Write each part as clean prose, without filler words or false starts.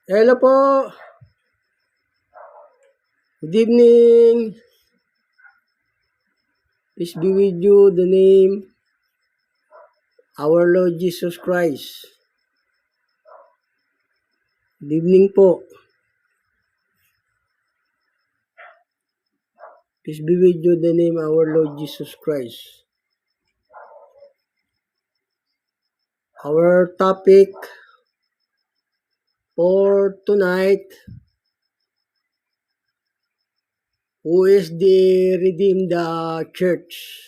Hello po. Good evening. Peace be with you, the name, our Lord Jesus Christ. Good evening po. Peace be with you, the name, our Lord Jesus Christ. Our topic for tonight, who is the redeemed church?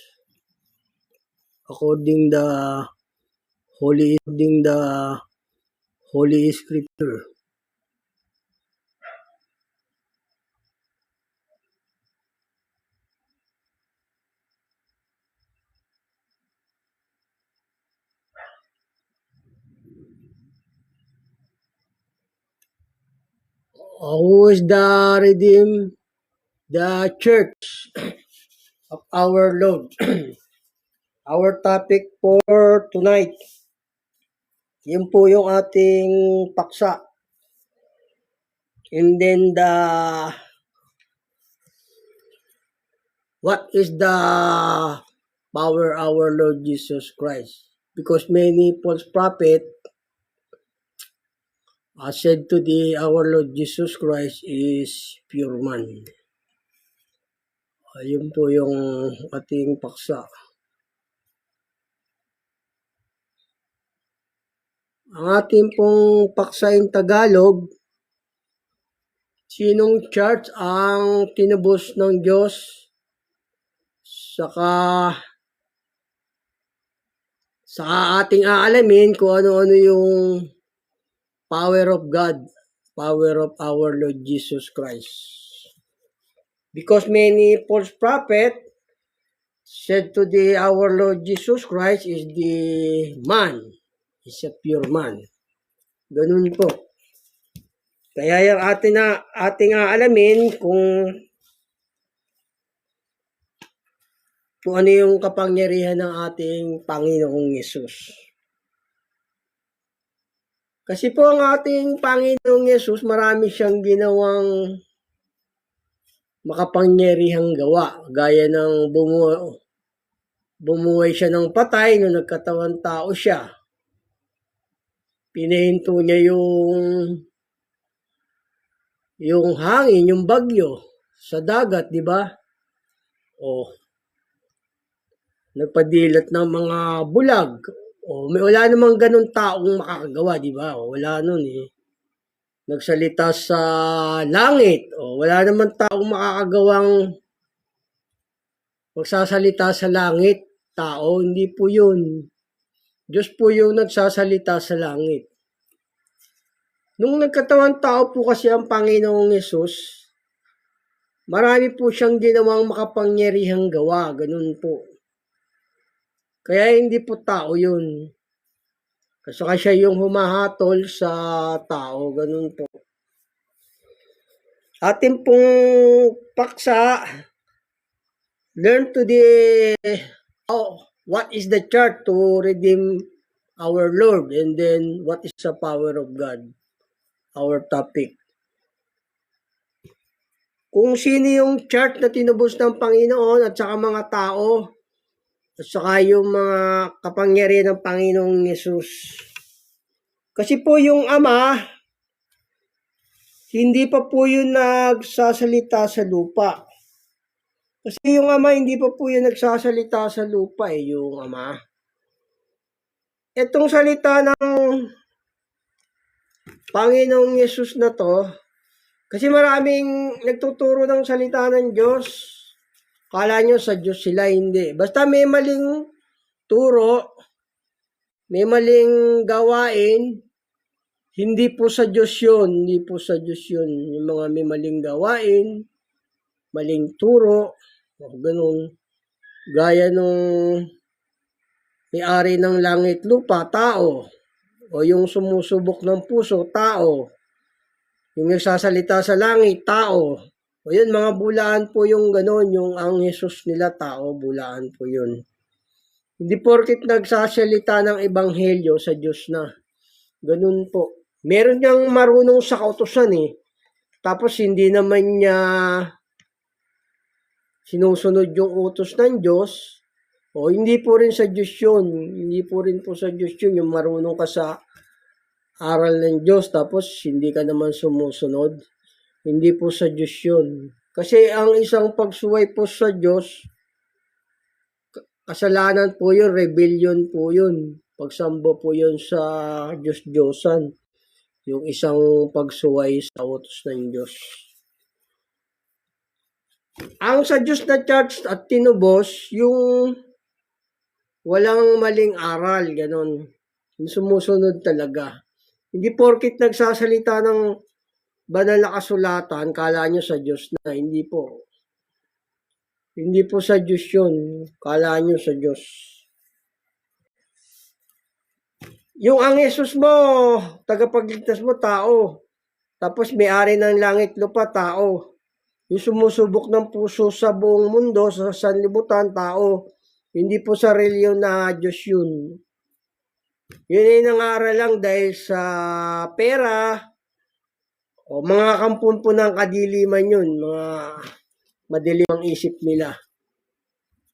According the Holy Scripture. Who is the redeemed the church of our Lord? Our topic for tonight, yun po yung ating paksa. And then what is the power of our Lord Jesus Christ? Because many false prophets said to our Lord Jesus Christ is pure man. Yun po yung ating paksa. Ang ating pong paksa in Tagalog, sinong church ang tinubos ng Diyos? Saka ating aalamin kung ano-ano yung power of God, power of our Lord Jesus Christ. Because many false prophets said to our Lord Jesus Christ is the man, is a pure man. Ganun po. Kaya yung ating aalamin kung ano yung kapangyarihan ng ating Panginoong Yesus. Kasi po ang ating Panginoong Yesus, marami siyang ginawang makapangyarihang gawa. Gaya ng bumuhay siya ng patay nung nagkatawan tao siya. Pinahinto niya yung hangin, yung bagyo sa dagat, di ba? Nagpadilat ng mga bulag. Wala namang ganun taong makakagawa, di ba? Wala nun eh. Nagsalita sa langit. Wala namang taong makakagawang magsasalita sa langit. Tao, hindi po yun. Diyos po yung nagsasalita sa langit. Nung nagkatawang tao po kasi ang Panginoong Yesus, marami po siyang ginawang makapangyarihang gawa. Ganun po. Kaya hindi po tao yun. Kasi siya yung humahatol sa tao. Ganun po. Ating pong paksa, learn to what is the church to redeem our Lord, and then what is the power of God, our topic. Kung sino yung church na tinubos ng Panginoon at saka mga tao, at saka yung mga kapangyarihan ng Panginoong Yesus. Kasi po yung Ama, hindi pa po yun nagsasalita sa lupa. Kasi yung Ama, hindi pa po yun nagsasalita sa lupa yung Ama. Itong salita ng Panginoong Yesus na to, kasi maraming nagtuturo ng salita ng Diyos. Kala nyo sa Diyos sila, hindi. Basta may maling turo, may maling gawain, hindi po sa Diyos yun. Hindi po sa Diyos yun. Yung mga may maling gawain, maling turo, ganun. Gaya nung may-ari ng langit lupa, tao. O yung sumusubok ng puso, tao. Yung nagsasalita sa langit, tao. O yun, mga bulaan po yung gano'n, yung ang Jesus nila tao, bulaan po yun. Hindi porkit nagsasalita ng ebanghelyo sa Diyos na. Ganun po. Meron niyang marunong sa kautusan eh. Tapos hindi naman niya sinusunod yung utos ng Diyos. O hindi po rin sa Diyos yun. Hindi po rin po sa Diyos yun. Yung marunong ka sa aral ng Diyos tapos hindi ka naman sumusunod. Hindi po sa Diyos yun. Kasi ang isang pagsuway po sa Diyos, kasalanan po yun, rebellion po yun. Pagsambo po yun sa Diyos-Diyosan. Yung isang pagsuway sa utos ng Diyos. Ang sa Diyos na church at tinubos, yung walang maling aral, ganon. Yung sumusunod talaga. Hindi porkit nagsasalita ng banal na kasulatan, kala nyo sa Diyos na. Hindi po. Hindi po sa Diyos yun. Kala nyo sa Diyos. Yung ang Jesus mo, tagapagligtas mo, tao. Tapos may-ari ng langit lupa, tao. Yung sumusubok ng puso sa buong mundo, sa sanlibutan, tao. Hindi po sa reliyon na Diyos yun. Yun ay nangaral lang dahil sa pera, o mga kampun po ng kadiliman yun, mga madilim ang isip nila.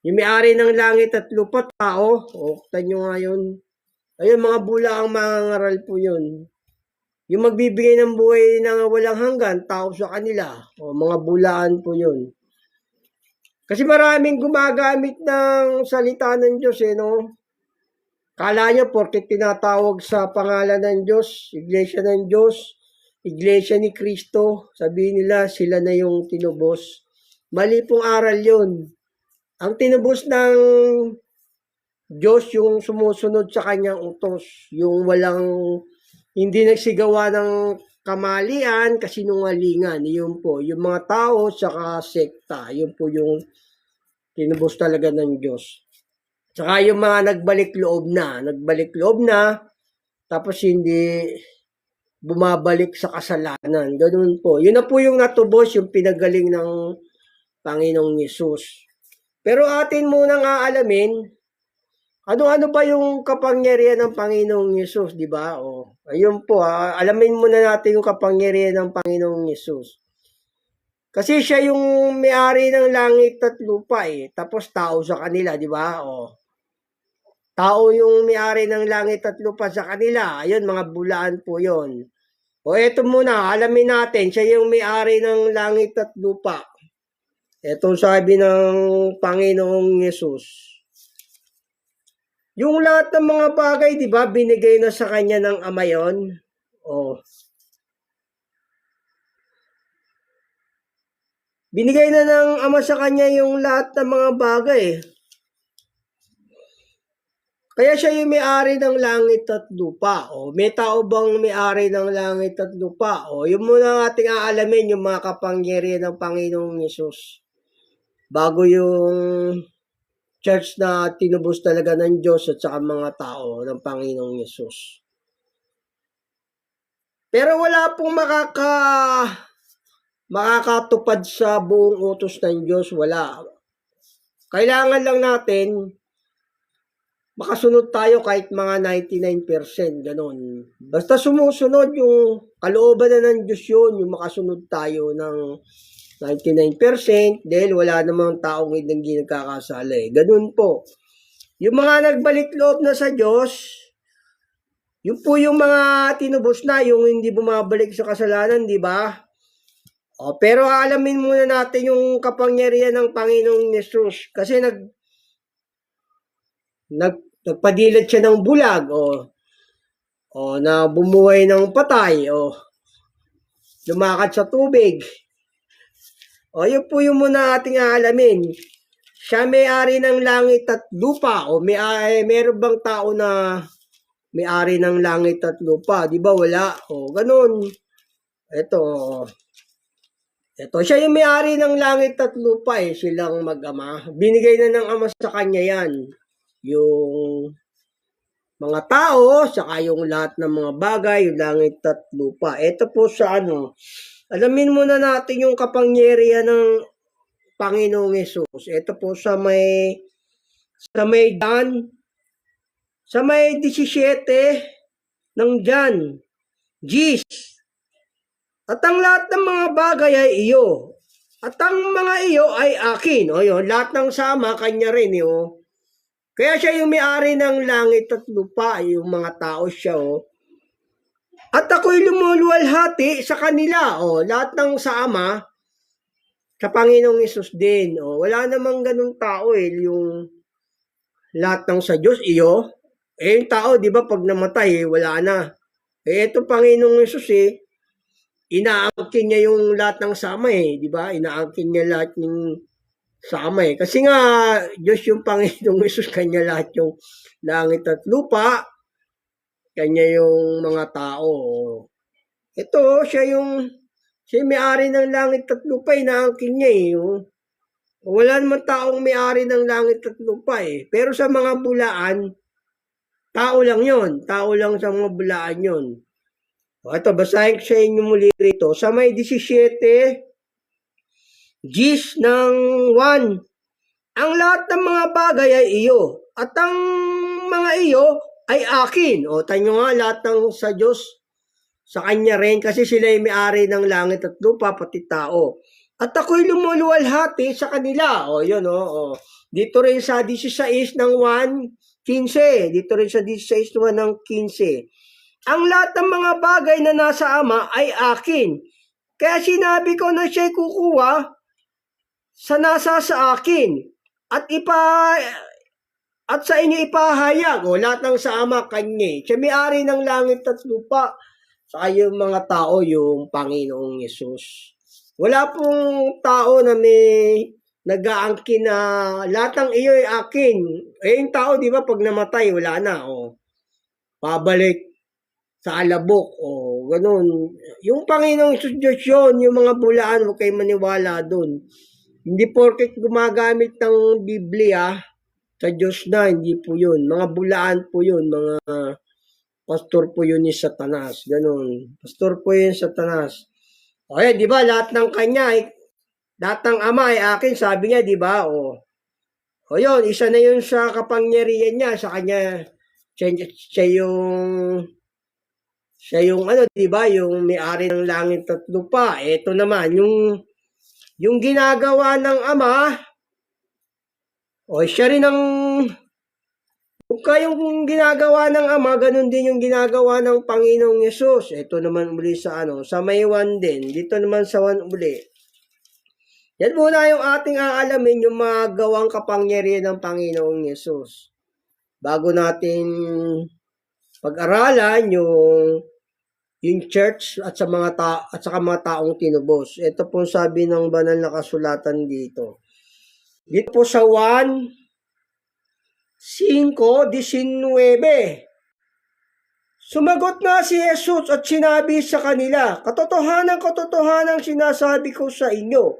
Yung may-ari ng langit at lupa, tao, o tanyo nga yun. Ayun, mga bula ang mangangaral po yun. Yung magbibigay ng buhay na walang hanggan, tao sa kanila. O mga bulaan po yun. Kasi maraming gumagamit ng salita ng Diyos, no? Kala nyo, porket tinatawag sa pangalan ng Diyos, Iglesia ng Diyos, Iglesia ni Kristo, sabihin nila, sila na yung tinubos. Mali pong aral yun. Ang tinubos ng Diyos yung sumusunod sa kanyang utos, yung hindi nagsigawa ng kamalian, kasinungalingan, yun po. Yung mga tao, saka sekta, yun po yung tinubos talaga ng Diyos. Saka yung mga nagbalik loob na, tapos hindi bumabalik sa kasalanan. Ganun po. Yun na po yung natubos, yung pinagaling ng Panginoong Yesus. Pero atin munang aalamin, ano-ano ba yung kapangyarihan ng Panginoong Yesus, di ba? O, ayun po, alamin muna natin yung kapangyarihan ng Panginoong Yesus. Kasi siya yung may-ari ng langit at lupa eh. Tapos tao sa kanila, di ba? O, tao yung may-ari ng langit at lupa sa kanila. Ayun, mga bulaan po yon. O eto muna, alamin natin, siya yung may-ari ng langit at lupa. Etong sabi ng Panginoong Yesus. Yung lahat ng mga bagay, di ba, binigay na sa kanya ng Ama yon? O. Binigay na ng Ama sa kanya yung lahat ng mga bagay. Kaya siya yung may-ari ng langit at lupa. O, may tao bang may-ari ng langit at lupa? O, yung muna ating aalamin yung mga kapangyarihan ng Panginoong Yesus. Bago yung church na tinubos talaga ng Diyos at saka mga tao ng Panginoong Yesus. Pero wala pong makakatupad sa buong utos ng Diyos. Wala. Kailangan lang natin makasunod tayo kahit mga 99%, ganun. Basta sumusunod yung kalooban na ng Diyos yun, yung makasunod tayo ng 99% dahil wala namang taong hindi nagkakasala eh. Ganun po. Yung mga nagbalik loob na sa Diyos, yun po yung mga tinubos na, yung hindi bumabalik sa kasalanan, di ba? O, pero alamin muna natin yung kapangyarihan ng Panginoong Yesus. Kasi nagpadilat siya ng bulag, o na bumuhay ng patay, o lumakad sa tubig. O, yun po yung muna ating aalamin. Siya may-ari ng langit at lupa. O, meron bang tao na may-ari ng langit at lupa? Di ba wala? O, ganun. Ito, siya yung may-ari ng langit at lupa eh. Silang mag-ama. Binigay na ng Ama sa kanya yan. Yung mga tao, saka yung lahat ng mga bagay, yung langit at lupa. Ito po sa alamin muna natin yung kapangyarihan ng Panginoong Yesus. Ito po sa may John, sa may 17 ng John. Gis. At ang lahat ng mga bagay ay iyo. At ang mga iyo ay akin. O yun, lahat ng sama, kanya rin. Kaya siya yung may-ari ng langit at lupa. Yung mga tao siya. At ako'y lumuluwalhati sa kanila. Lahat ng sama, sa Panginoong Hesus din. Wala namang ganung tao yung lahat ng sa Diyos, iyo. Yung tao, di ba, pag namatay, wala na. Ito Panginoong Hesus inaangkin niya yung lahat ng sama di ba? Inaangkin niya lahat ng sama Kasi nga, Diyos yung Panginoong Hesus, kanya lahat yung langit at lupa, kanya yung mga tao. Ito, siya may-ari ng langit at lupa, inaangkin niya Wala naman taong may-ari ng langit at lupa Pero sa mga bulaan, tao lang yon. Tao lang sa mga bulaan yon. Ito, basahin ko sa inyo muli rito. Sa may 17, Gis ng 1. Ang lahat ng mga bagay ay iyo. At ang mga iyo ay akin. Tanyo nga, lahat ng sa Diyos, sa Kanya rin. Kasi sila ay may-ari ng langit at lupa, pati tao. At ako'y lumuluwalhati sa kanila. Yun. Dito rin sa 16 ng 1:15. Dito rin sa 16 ng 15. Ang lahat ng mga bagay na nasa Ama ay akin. Kaya sinabi ko na siya'y kukuha sa nasa sa akin at sa inyo ipahayag. Lahat ng sa Ama kanya. Siya may-ari ng langit at lupa. Sa yung mga tao, yung Panginoong Hesus. Wala pong tao na may nag-aangkin na lahat ng iyo ay akin. Yung tao, di ba, pag namatay, wala na. Pabalik sa alabok, ganun. Yung Panginoong Diyos yun, yung mga bulaan, huwag kayo maniwala dun. Hindi porket gumagamit ng Biblia sa Diyos na, hindi po yun. Mga bulaan po yun, mga pastor po yun ni Satanas, ganun. Pastor po yun Satanas. Di ba, lahat ng kanya, lahat ng Ama ay akin, sabi niya, di ba, yun, isa na yun sa kapangyarihan niya, sa kanya, siya yung di ba, yung may-ari ng langit at lupa. Ito naman, yung ginagawa ng Ama, siya rin yung ginagawa ng Ama, ganun din yung ginagawa ng Panginoong Hesus. Ito naman uli sa may 1 din. Dito naman sa 1 uli. Yan muna yung ating aalamin, yung mga gawang kapangyarihan ng Panginoong Hesus. Bago natin pag-aralan yung church at saka mga taong tinubos. Ito po sabi ng banal na kasulatan dito. Dito po sa 1:5-19. Sumagot na si Jesus at sinabi sa kanila, katotohanan sinasabi ko sa inyo,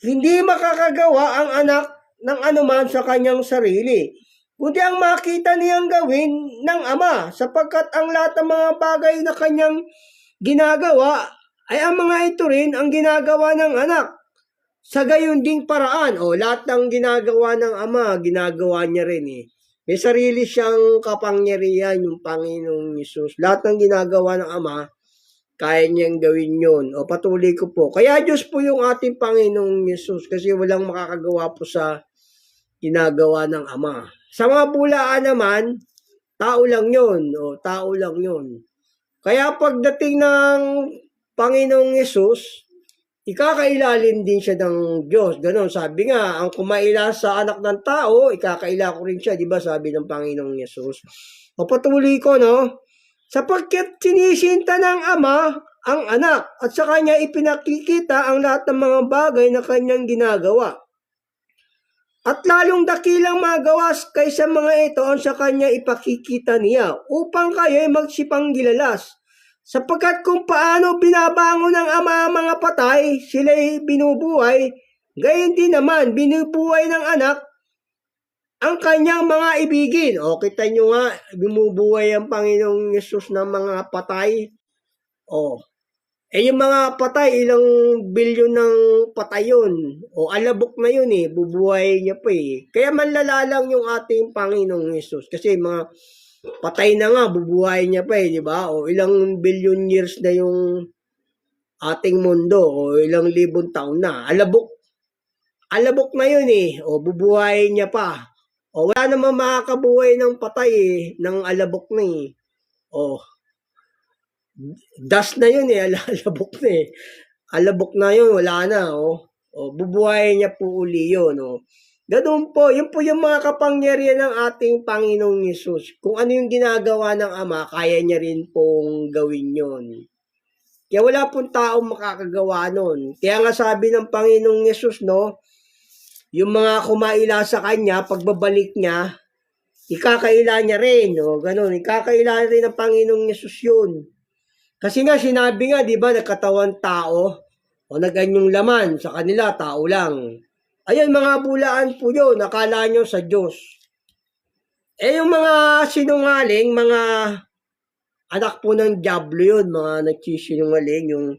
hindi makakagawa ang anak ng anuman sa kanyang sarili, kundi ang makita niyang gawin ng Ama, sapagkat ang lahat ng mga bagay na kanyang ginagawa ay ang mga ito rin ang ginagawa ng anak. Sa gayon ding paraan, lahat ng ginagawa ng Ama, ginagawa niya rin May sarili siyang kapangyarihan yung Panginoong Hesus. Lahat ng ginagawa ng Ama, kaya niyang gawin yun. Patuloy ko po. Kaya Diyos po yung ating Panginoong Hesus kasi walang makakagawa po sa ginagawa ng Ama. Sa mga bulaan naman, tao lang yun. Tao lang yun. Kaya pagdating ng Panginoong Hesus, ikakailalim din siya ng Diyos. Ganon, sabi nga, ang kumaila sa anak ng tao, ikakaila ko rin siya, di ba? Sabi ng Panginoong Hesus. Patuloy ko, sapagkat sinisinta ng Ama ang anak at sa kanya ipinakikita ang lahat ng mga bagay na kanyang ginagawa. At lalong dakilang magawas kaysa mga ito ang sa kanya ipakikita niya upang kayo'y magsipanggilalas. Sapagkat kung paano binabangon ng Ama ang mga patay, sila'y binubuhay, gayon din naman binubuhay ng anak ang kanyang mga ibigin. Kita nyo nga, binubuhay ang Panginoong Yesus ng mga patay. Yung mga patay, ilang bilyon ng patay yun. Alabok na yun bubuhay niya pa Kaya manlala lang yung ating Panginoong Hesus. Kasi mga Patay na nga, bubuhayin niya pa eh, di ba? O ilang billion years na yung ating mundo, o ilang libong taon na. Alabok na yun eh, o bubuhayin niya pa. O wala namang makakabuhay ng patay eh, ng alabok na eh. O, dust na yun eh, alabok na eh. Alabok na yun, wala na o. O bubuhayin niya po uli yun o. Ganun po, yun po yung mga kapangyarihan ng ating Panginoong Yesus. Kung ano yung ginagawa ng Ama, kaya niya rin pong gawin yun. Kaya wala pong taong makakagawa nun. Kaya nga sabi ng Panginoong Yesus, no, yung mga kumaila sa Kanya, pagbabalik niya, ikakaila niya rin. No? Ganun, ikakaila rin ng Panginoong Yesus yun. Kasi nga, sinabi nga, di ba, nagkatawan tao, o naganyong laman, sa kanila, tao lang. Ayun, mga bulaan po yun, nakala nyo sa Diyos. Eh, yung mga sinungaling, mga anak po ng Diablo yun, mga nagsisinungaling, yung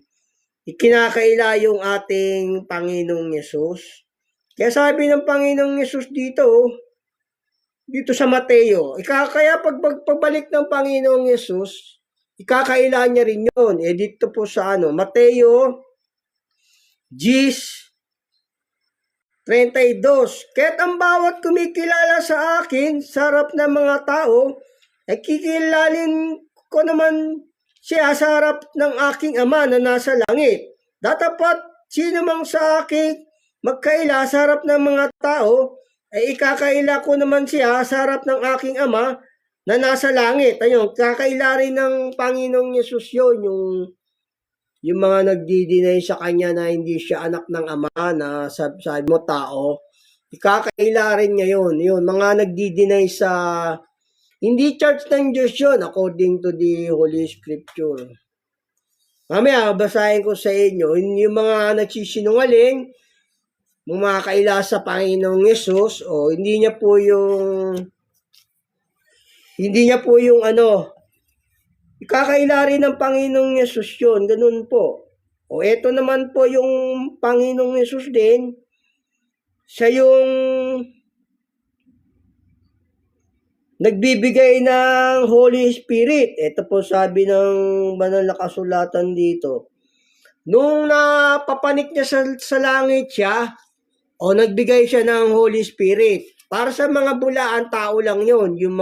ikinakaila yung ating Panginoong Yesus. Kaya sabi ng Panginoong Yesus dito sa Mateo, kaya pagbalik ng Panginoong Yesus, ikakaila niya rin yun. Eh, dito po sa Mateo 10:32. Kaya't ang bawat kumikilala sa akin, sa harap ng mga tao, ay kikilalin ko naman siya sa harap ng aking Ama na nasa langit. Datapat sino mang sa akin magkaila sa harap ng mga tao, ay ikakaila ko naman siya sa harap ng aking Ama na nasa langit. Ayun, kakaila rin ng Panginoong Yesus yun, yung mga nagdi-deny sa Kanya na hindi siya anak ng Ama, na sabi mo tao, ikakaila rin niya yun. Yun, mga nagdi-deny sa, hindi church ng Diyos yun, according to the Holy Scripture. Mamaya, basahin ko sa inyo, yung mga nagsisinungaling, mga kaila sa Panginoong Yesus, o hindi niya po yung ikakaila rin ng Panginoong Yesus yun, ganun po. O eto naman po yung Panginoong Yesus din, siya yung nagbibigay ng Holy Spirit. Ito po sabi ng banal na kasulatan dito. Nung napapanik niya sa langit siya, o nagbigay siya ng Holy Spirit. Para sa mga bulaan, tao lang yun. Yung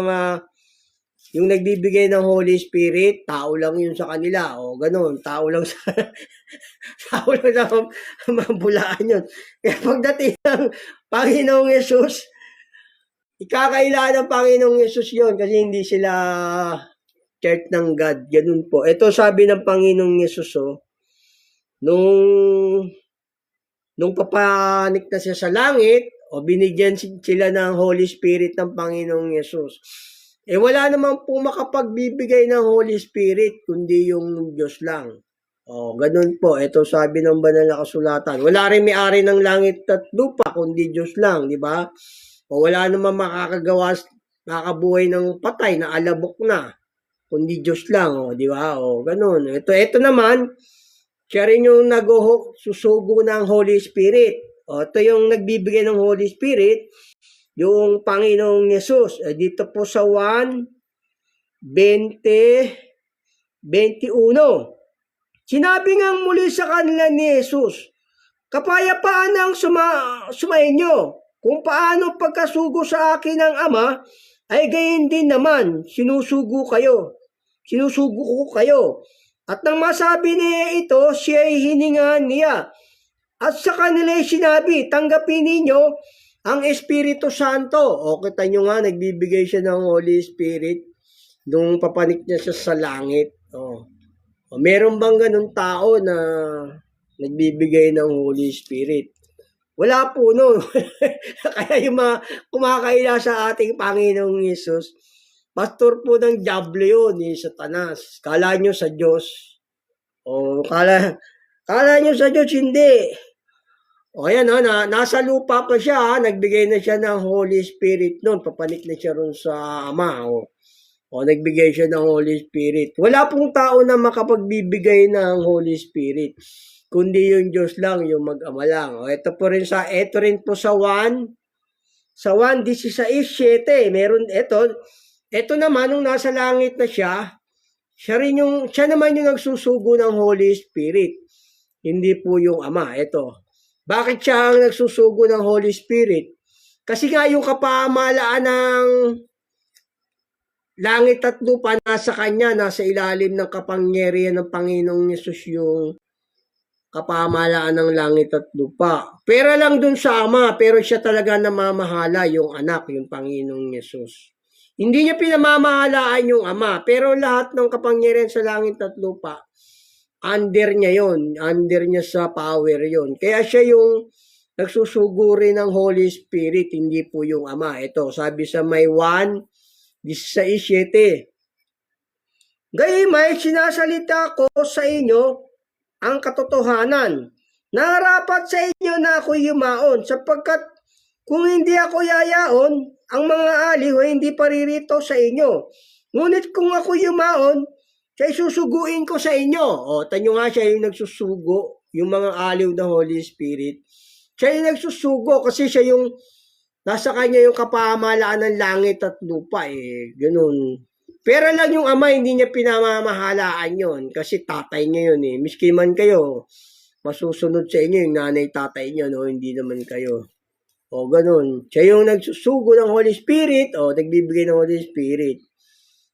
nagbibigay ng Holy Spirit, tao lang yun sa kanila. O ganun, tao lang sa mga bulaan yun. Kaya pagdating ng Panginoong Yesus, ikakaila ng Panginoong Yesus yun kasi hindi sila church ng God. Ganun po. Ito sabi ng Panginoong Yesus, nung papanik na siya sa langit, o binigyan sila ng Holy Spirit ng Panginoong Yesus. Eh wala naman po makapagbibigay ng Holy Spirit kundi yung Diyos lang. O ganun po, ito sabi ng banal na kasulatan. Wala rin may-ari ng langit at lupa kundi Diyos lang, di ba? O wala naman makakabuhay ng patay na alabok na kundi Diyos lang, o di ba? O ganun. Ito naman, siya rin yung susugo ng Holy Spirit. O ito yung nagbibigay ng Holy Spirit, yung Panginoong Yesus. Dito po sa 1:20-21. Sinabi ngang muli sa kanila ni Jesus, kapayapaan ang sumainyo. Kung paano pagkasugo sa akin ng Ama, ay gayon din naman, sinusugo ko kayo. At nang masabi niya ito, siya'y hininga niya. At sa kanila sinabi, tanggapin ninyo ang Espiritu Santo. O kita nyo nga, nagbibigay siya ng Holy Spirit nung papanik niya siya sa langit. O meron bang ganun tao na nagbibigay ng Holy Spirit? Wala po no. Kaya yung mga kumakaila sa ating Panginoong Yesus, pastor po ng Diablo yun, ni Satanas. Kala nyo sa Diyos. O kala nyo sa Diyos, hindi. O yan, nasa lupa pa siya, nagbigay na siya ng Holy Spirit noon, papanik na siya ron sa Ama. O nagbigay siya ng Holy Spirit. Wala pong tao na makapagbibigay ng Holy Spirit, kundi yung Diyos lang, yung mag-ama lang. O ito rin po sa 1:16-7, meron ito, Ito naman, nung nasa langit na siya naman yung nagsusugo ng Holy Spirit. Hindi po yung Ama. Ito. Bakit siya ang nagsusugo ng Holy Spirit? Kasi nga yung kapamahalaan ng langit at lupa nasa kanya, nasa ilalim ng kapangyarihan ng Panginoong Yesus yung kapamahalaan ng langit at lupa. Pera lang dun sa Ama, pero siya talaga namamahala, yung anak, yung Panginoong Yesus. Hindi niya pinamamahalaan yung Ama, pero lahat ng kapangyarihan sa langit at lupa, under niya yon, under niya sa power yon. Kaya siya yung nagsusuguri ng Holy Spirit, hindi po yung Ama. Ito, sabi sa may 1:16-17. Gayumay, sinasalita ko sa inyo ang katotohanan. Narapat sa inyo na ako'y yumaon, sapagkat kung hindi ako yayaon, ang mga aliw ay hindi paririto sa inyo. Ngunit kung ako yumaon, siya susuguin ko sa inyo. O, tanyo nga siya yung nagsusugo, yung mga aliw ng Holy Spirit. Siya yung nagsusugo kasi siya yung nasa kanya yung kapamahalaan ng langit at lupa Ganun. Pero lang yung Ama, hindi niya pinamamahalaan yon kasi tatay niya yun Miski man kayo, masusunod sa inyo yung nanay tatay niyo, no? Hindi naman kayo. O ganun. Siya yung nagsusugo ng Holy Spirit, nagbibigay ng Holy Spirit.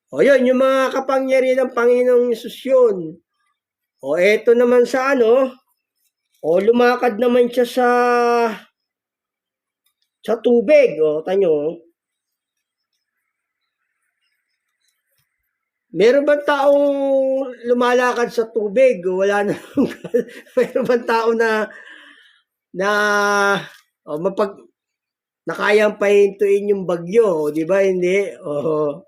O yun, yung mga kapangyarihan ng Panginoong Yesus yun. O eto naman sa lumakad naman siya sa tubig. O, tanyo. Meron bang taong lumalakad sa tubig? Wala na. Meron bang tao na nakayang pahintuin yung bagyo, di ba? Hindi.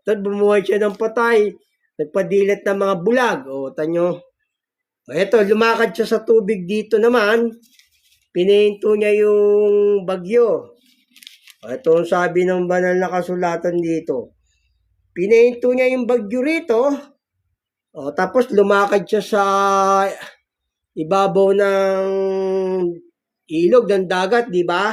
Tapos bumuhay siya ng patay. Nagpadilat ng mga bulag. Tanyo. Eto, lumakad siya sa tubig dito naman. Pinahinto niya yung bagyo. Ito ang sabi ng banal na kasulatan dito. Pinahinto niya yung bagyo rito. Tapos lumakad siya sa ibabaw ng ilog ng dagat, di ba?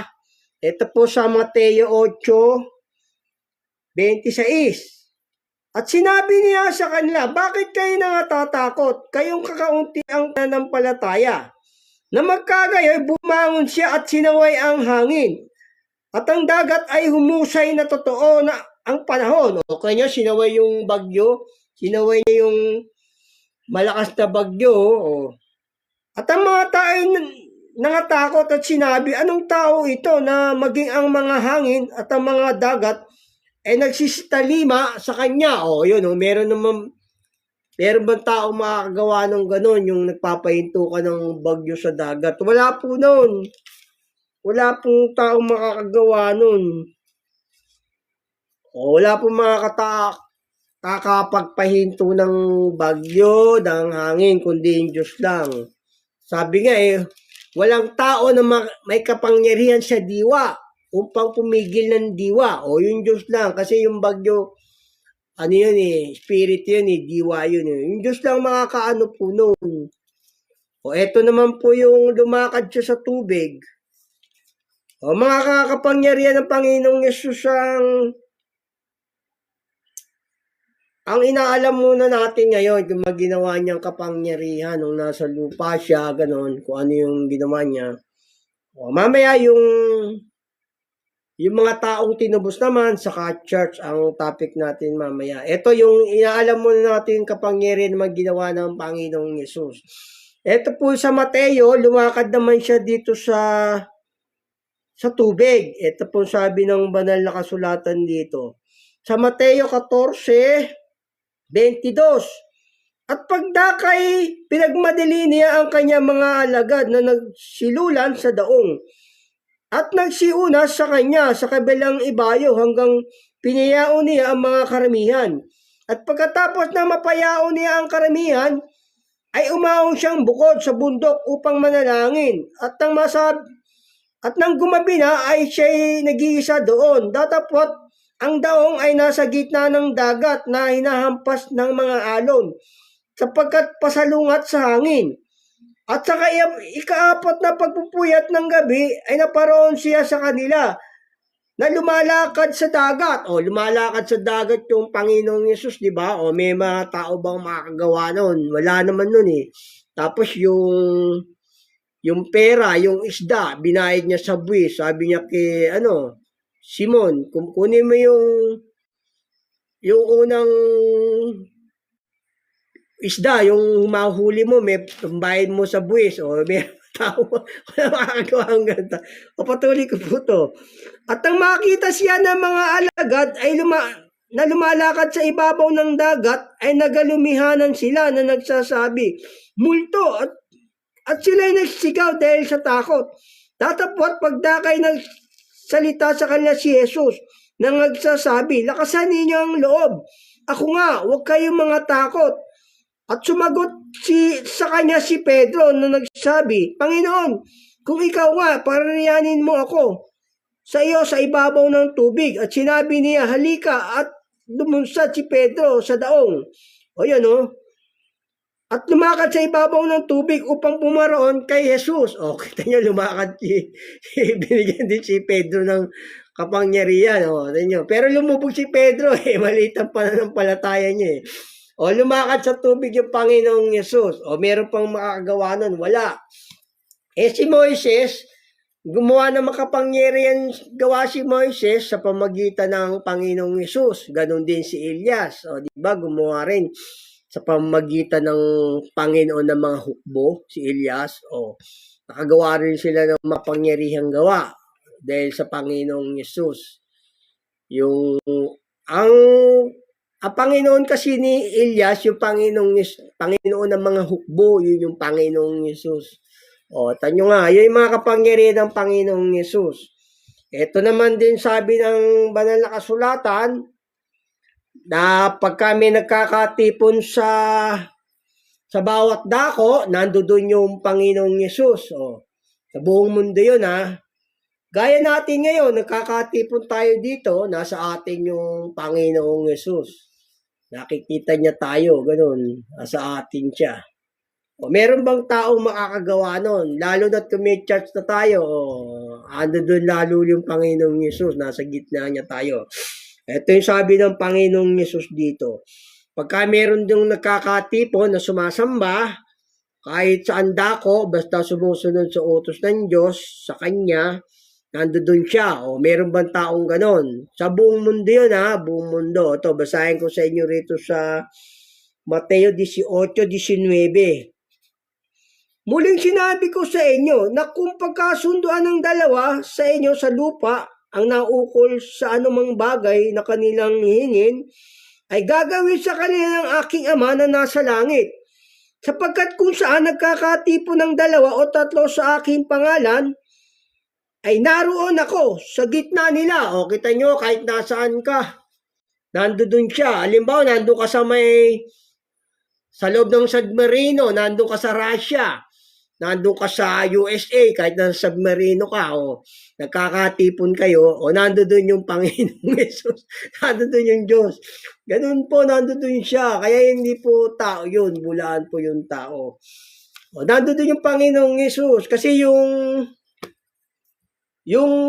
Ito po sa Mateo 8:26. At sinabi niya sa kanila, bakit kayo natatakot? Kayong kakaunti ang nanampalataya. Na magkagayoy, bumangon siya at sinaway ang hangin. At ang dagat ay humusay na totoo na ang panahon. Okay niya, sinaway yung bagyo. Sinaway niya yung malakas na bagyo. At ang mga tao nangatakot at sinabi, anong tao ito na maging ang mga hangin at ang mga dagat ay nagsisitalima sa kanya. Meron bang tao makakagawa ng ganon, yung nagpapahinto ka ng bagyo sa dagat? Wala po noon. Wala pong tao makakagawa nun. Wala pong kakapagpahinto ng bagyo, ng hangin, kundi yung Diyos lang. Sabi nga walang tao na may kapangyarihan sa diwa upang pumigil ng diwa. Yung Diyos lang. Kasi yung bagyo, spirit yun diwa yun Yung Diyos lang makakaano po nun. Eto naman po yung lumakad siya sa tubig. Mga kakapangyarihan ng Panginoong Yesus ang inaalam muna natin ngayon kung maginawa niyang kapangyarihan nung nasa lupa siya, ganon, kung ano yung ginawa niya. Mamaya yung mga taong tinubos naman, saka church ang topic natin mamaya. Ito yung inaalam muna natin kapangyarihan na ginawa ng Panginoong Yesus. Ito po sa Mateo, lumakad naman siya dito sa tubig. Ito po sabi ng banal na kasulatan dito. Sa Mateo 14:22. At pagdakay, pinagmadali niya ang kanyang mga alagad na nagsilulan sa daong. At nagsiuna sa kanya sa kabilang ibayo hanggang pinayaon niya ang mga karamihan. At pagkatapos na mapayaon niya ang karamihan, ay umahon siyang bukod sa bundok upang manalangin. At nang gumabi na ay siya'y nag-iisa doon. Datapot ang daong ay nasa gitna ng dagat na hinahampas ng mga alon sapagkat pasalungat sa hangin. At sa ikaapat na pagpupuyat ng gabi ay naparoon siya sa kanila na lumalakad sa dagat. O, lumalakad sa dagat yung Panginoong Yesus, di ba? O, may mga tao bang makakagawa nun? Wala naman nun eh. Tapos yung pera, yung isda, binayad niya sa buwis. Sabi niya kay, Simon, kunin mo yung unang isda, yung mahuli mo, may pambayad mo sa buwis, o may tao, wala makakagawa ang ganda. O patuloy ko po to. At ang makita siya ng mga alagad ay na lumalakad sa ibabaw ng dagat, ay nagalumihanan sila na nagsasabi, multo, at sila ay nagsigaw dahil sa takot. Tatapot pagdakay ng salita sa kanila si Jesus, na nagsasabi, lakasan ninyo ang loob. Ako nga, huwag kayong mga takot. At sumagot sa kanya si Pedro na nagsabi, Panginoon, kung ikaw nga, parariyanin mo ako sa iyo sa ibabaw ng tubig. At sinabi niya, halika, at lumunsad si Pedro sa daong. O yan o. At lumakad sa ibabaw ng tubig upang pumaroon kay Jesus. O, kita niyo, lumakad binigyan din si Pedro ng kapangyarihan. O, niyo. Pero lumubog si Pedro, maliit ang pananampalataya niya eh. O, lumakad sa tubig yung Panginoong Yesus. O, meron pang makakagawa nun? Wala. Si Moises, gumawa ng makapangyarihan gawa si Moises sa pamagitan ng Panginoong Yesus. Ganon din si Elias. O, diba, gumawa rin sa pamagitan ng Panginoon ng mga hukbo, si Elias. O, nakagawa rin sila ng mapangyarihang gawa dahil sa Panginoong Yesus. Ang Panginoon kasi ni Elias, yung Panginoon ng mga hukbo, yun yung Panginoong Yesus. O, tanyo nga, yun yung mga kapangyarihan ng Panginoong Yesus. Ito naman din sabi ng banal na kasulatan, na pag kami nagkakatipon sa bawat dako, nandoon yung Panginoong Yesus. O, sa buong mundo yun ha. Gaya natin ngayon, nagkakatipon tayo dito, nasa atin yung Panginoong Yesus. Nakikita niya tayo, ganun, nasa atin siya. O, meron bang taong makakagawa nun? Lalo na't kung may church na tayo, ando doon lalo yung Panginoong Yesus, nasa gitna niya tayo. Ito yung sabi ng Panginoong Yesus dito. Pagka meron yung nagkakatipon na sumasamba, kahit saan dako, basta sumusunod sa utos ng Diyos, sa Kanya, nandoon siya. O, meron bang taong ganon? Sa buong mundo yun ha, buong mundo. Ito, basahin ko sa inyo rito sa Mateo 18:19. Muling sinabi ko sa inyo na kung pagkasunduan ng dalawa sa inyo sa lupa ang naukol sa anumang bagay na kanilang hihingin, ay gagawin sa kanila ng aking Ama na nasa langit. Sapagkat kung saan nagkakatipon ng dalawa o tatlo sa aking pangalan, ay naroon ako sa gitna nila. O, kita nyo, kahit nasaan ka, nandoon siya. Halimbawa, nandun ka sa loob ng submarino, nandun ka sa Russia, nandun ka sa USA, kahit nasa submarino ka, o nagkakatipon kayo, o nandoon yung Panginoong Yesus, nandoon yung Diyos. Ganun po, nandoon siya. Kaya hindi po tao yun, bulaan po yung tao. O, nandoon yung Panginoong Yesus. Kasi yung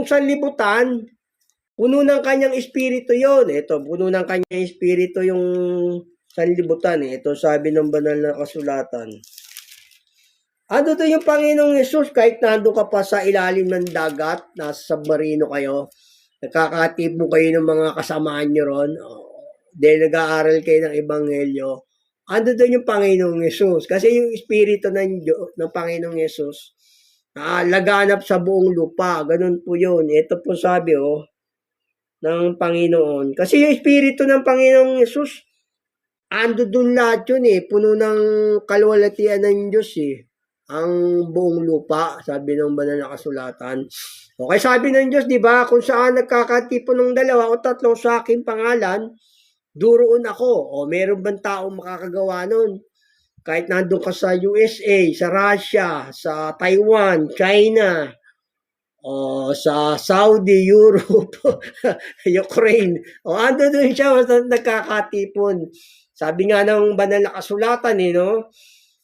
sanlibutan, puno ng kanyang espiritu yon. Ito, puno ng kanyang espiritu yung sanlibutan. Ito sabi ng banal na kasulatan. Ano to yung Panginoong Yesus, kahit nandun ka pa sa ilalim ng dagat, nasa submarino kayo, nakakatipo kayo ng mga kasamaan nyo ron, dahil nag-aaral kayo ng Ebanghelyo, ano doon yung Panginoong Yesus? Kasi yung espiritu ng Panginoong Yesus, laganap sa buong lupa. Ganun po yun. Ito po sabi ng Panginoon. Kasi yung espiritu ng Panginoong Yesus, ando dun lahat yun puno ng kalwalatian ng Diyos ang buong lupa, sabi ng banal na kasulatan. Okay, sabi ng Diyos, di ba, kung saan nagkakatipon ng dalawa o tatlo sa aking pangalan, duroon ako. O, meron bang taong makakagawa nun? Kahit nandun ka sa USA, sa Russia, sa Taiwan, China, o sa Saudi, Europe, Ukraine. O, ando doon siya, basta nagkakatipon. Sabi nga ng banal na kasulatan, no?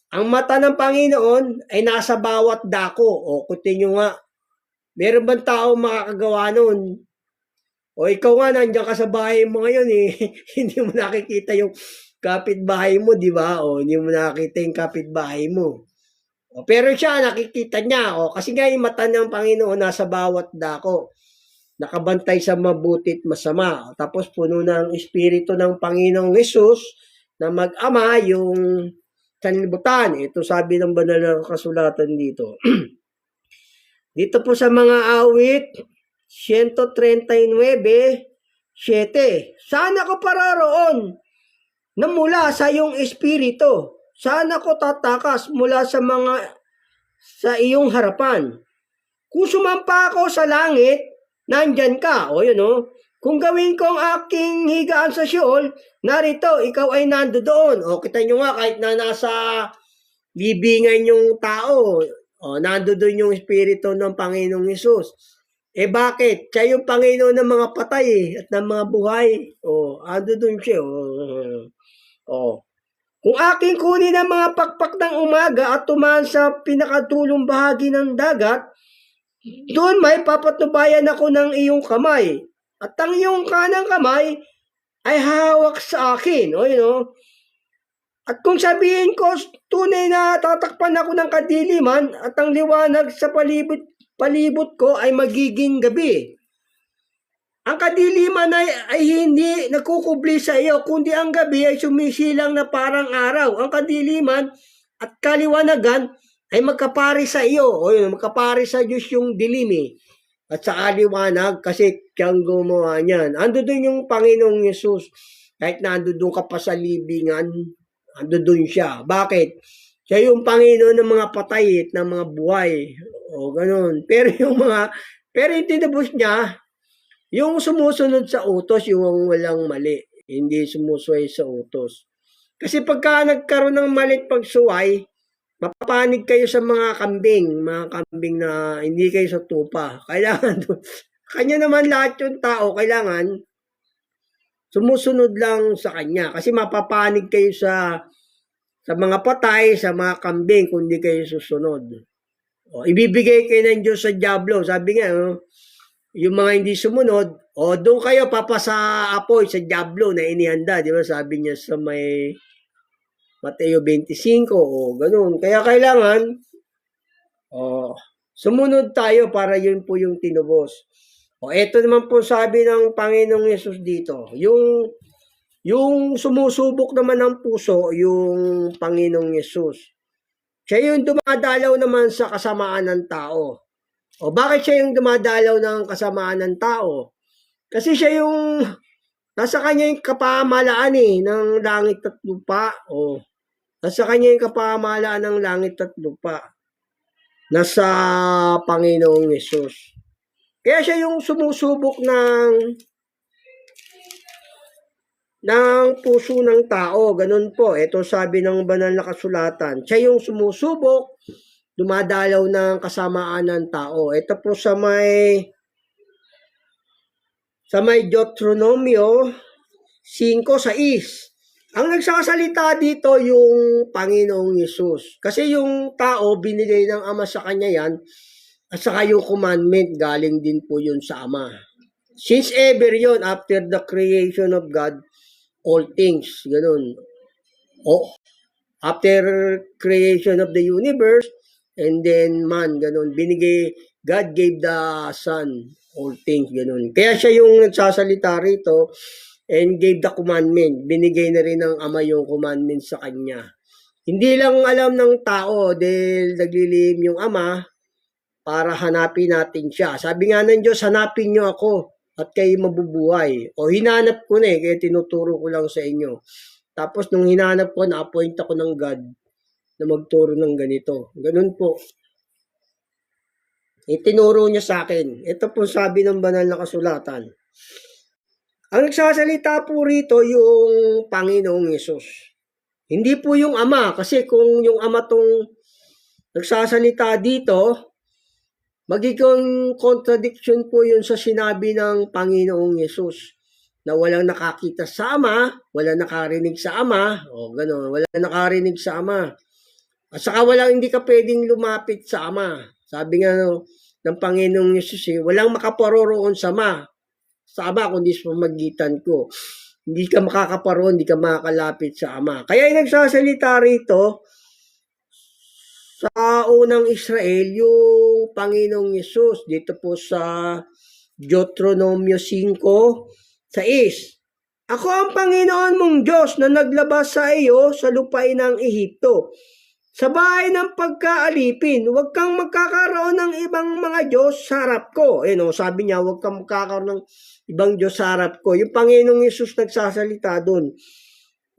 Ang mata ng Panginoon ay nasa bawat dako. O, kutin nyo nga, meron bang tao makakagawa nun O ikaw nga, nandiyan ka sa bahay mo ngayon eh. Hindi mo nakikita yung kapitbahay mo, di ba? O hindi mo nakikita yung kapitbahay mo. O, pero siya, nakikita niya. O, kasi nga yung mata ng Panginoon nasa bawat dako. Nakabantay sa mabuti at masama. Tapos puno ng Espiritu ng Panginoong Hesus na mag-ama yung sanlibutan. Ito sabi ng banal na kasulatan dito. Dito po sa mga awit, 139:7, saan ako pararoon na mula sa iyong espiritu? Saan ako tatakas mula sa iyong harapan? Kung sumampa ako sa langit, nandyan ka. O yun o. Kung gawin ko ang aking higaan sa Sheol, narito, ikaw ay nandoon. O kita nyo nga, kahit na nasa libingan yung tao, nandoon yung espiritu ng Panginoong Hesus. Bakit? Siya yung Panginoon ng mga patay at ng mga buhay. Ando doon siya. Kung aking kunin ang mga pakpak ng umaga at tumahan sa pinakadulong bahagi ng dagat, doon may papatnubayan ako ng iyong kamay. At ang iyong kanang kamay ay hawak sa akin. At kung sabihin ko, tunay na tatakpan ako ng kadiliman at ang liwanag sa palibot ko ay magiging gabi. Ang kadiliman ay hindi nagkukubli sa iyo, kundi ang gabi ay sumisilang na parang araw. Ang kadiliman at kaliwanagan ay magkapari sa iyo. Magkapari sa Diyos yung dilim at sa kaliwanag kasi siyang gumawa niyan. Ando doon yung Panginoong Hesus. Kahit na ando doon ka pa sa libingan, ando doon siya. Bakit? Siya yung Panginoon ng mga patay at ng mga buhay. Ganun. Pero yung tinubos niya, yung sumusunod sa utos, yung walang mali. Hindi sumusuway sa utos. Kasi pagka nagkaroon ng malit pagsuway, mapapanig kayo sa mga kambing na hindi kayo sa tupa. Kailangan, kanya naman lahat yung tao, kailangan sumusunod lang sa kanya. Kasi mapapanig kayo sa mga patay, sa mga kambing, kung hindi kayo susunod. Ibibigay kayo ng Diyos sa dyablo. Sabi nga, yung mga hindi sumunod, doon kayo papasa apoy sa dyablo na inihanda. Di ba? Sabi niya sa may Mateo 25, ganun. Kaya kailangan, sumunod tayo para yun po yung tinubos. Ito naman po sabi ng Panginoong Hesus dito. Yung sumusubok naman ng puso, yung Panginoong Hesus. Siya yung dumadalaw naman sa kasamaan ng tao. Bakit siya yung dumadalaw ng kasamaan ng tao? Kasi siya yung, nasa kanya yung kapamalaan ng langit at lupa. Nasa kanya yung kapamalaan ng langit at lupa. Nasa Panginoong Hesus. Kaya siya yung sumusubok ng puso ng tao. Ganun po. Ito sabi ng banal na kasulatan. Siya yung sumusubok, dumadalaw ng kasamaan ng tao. Ito po sa may Deuteronomio 5:6. Ang nagsasalita dito yung Panginoong Hesus. Kasi yung tao, binigay ng Ama sa kanya yan, at saka yung commandment, galing din po yun sa Ama. Since ever yun, after the creation of God, all things, ganun. After creation of the universe, and then man, ganun. God gave the Son all things, ganun. Kaya siya yung nagsasalita rito and gave the commandment. Binigay na rin ng Ama yung commandment sa kanya. Hindi lang alam ng tao dahil naglilihim yung Ama para hanapin natin siya. Sabi nga ng Diyos, hanapin niyo ako at kayo mabubuhay. Hinanap ko na kaya tinuturo ko lang sa inyo. Tapos nung hinanap ko, na-appoint ako ng God na magturo ng ganito. Ganun po. Itinuro niya sa akin. Ito po sabi ng banal na kasulatan. Ang nagsasalita po rito yung Panginoong Hesus. Hindi po yung Ama. Kasi kung yung Ama tong nagsasalita dito, magiging contradiction po yun sa sinabi ng Panginoong Hesus. Na walang nakakita sa Ama, walang nakarinig sa Ama, gano'n, walang nakarinig sa Ama. At saka hindi ka pwedeng lumapit sa Ama. Sabi nga ng Panginoong Hesus, walang makaparoroon sa Ama. sa Ama, kundi sa pamamagitan ko. Hindi ka makakaparoon, hindi ka makakalapit sa Ama. Kaya yung nagsasalita rito, sa unang Israel, yung Panginoong Yesus, dito po sa Deuteronomio 5:6. Ako ang Panginoon mong Diyos na naglabas sa iyo sa lupain ng Ehipto. Sa bahay ng pagkaalipin, huwag kang magkakaroon ng ibang mga Diyos sa harap ko. Sabi niya, huwag kang magkakaroon ng ibang Diyos sa harap ko. Yung Panginoong Yesus nagsasalita doon.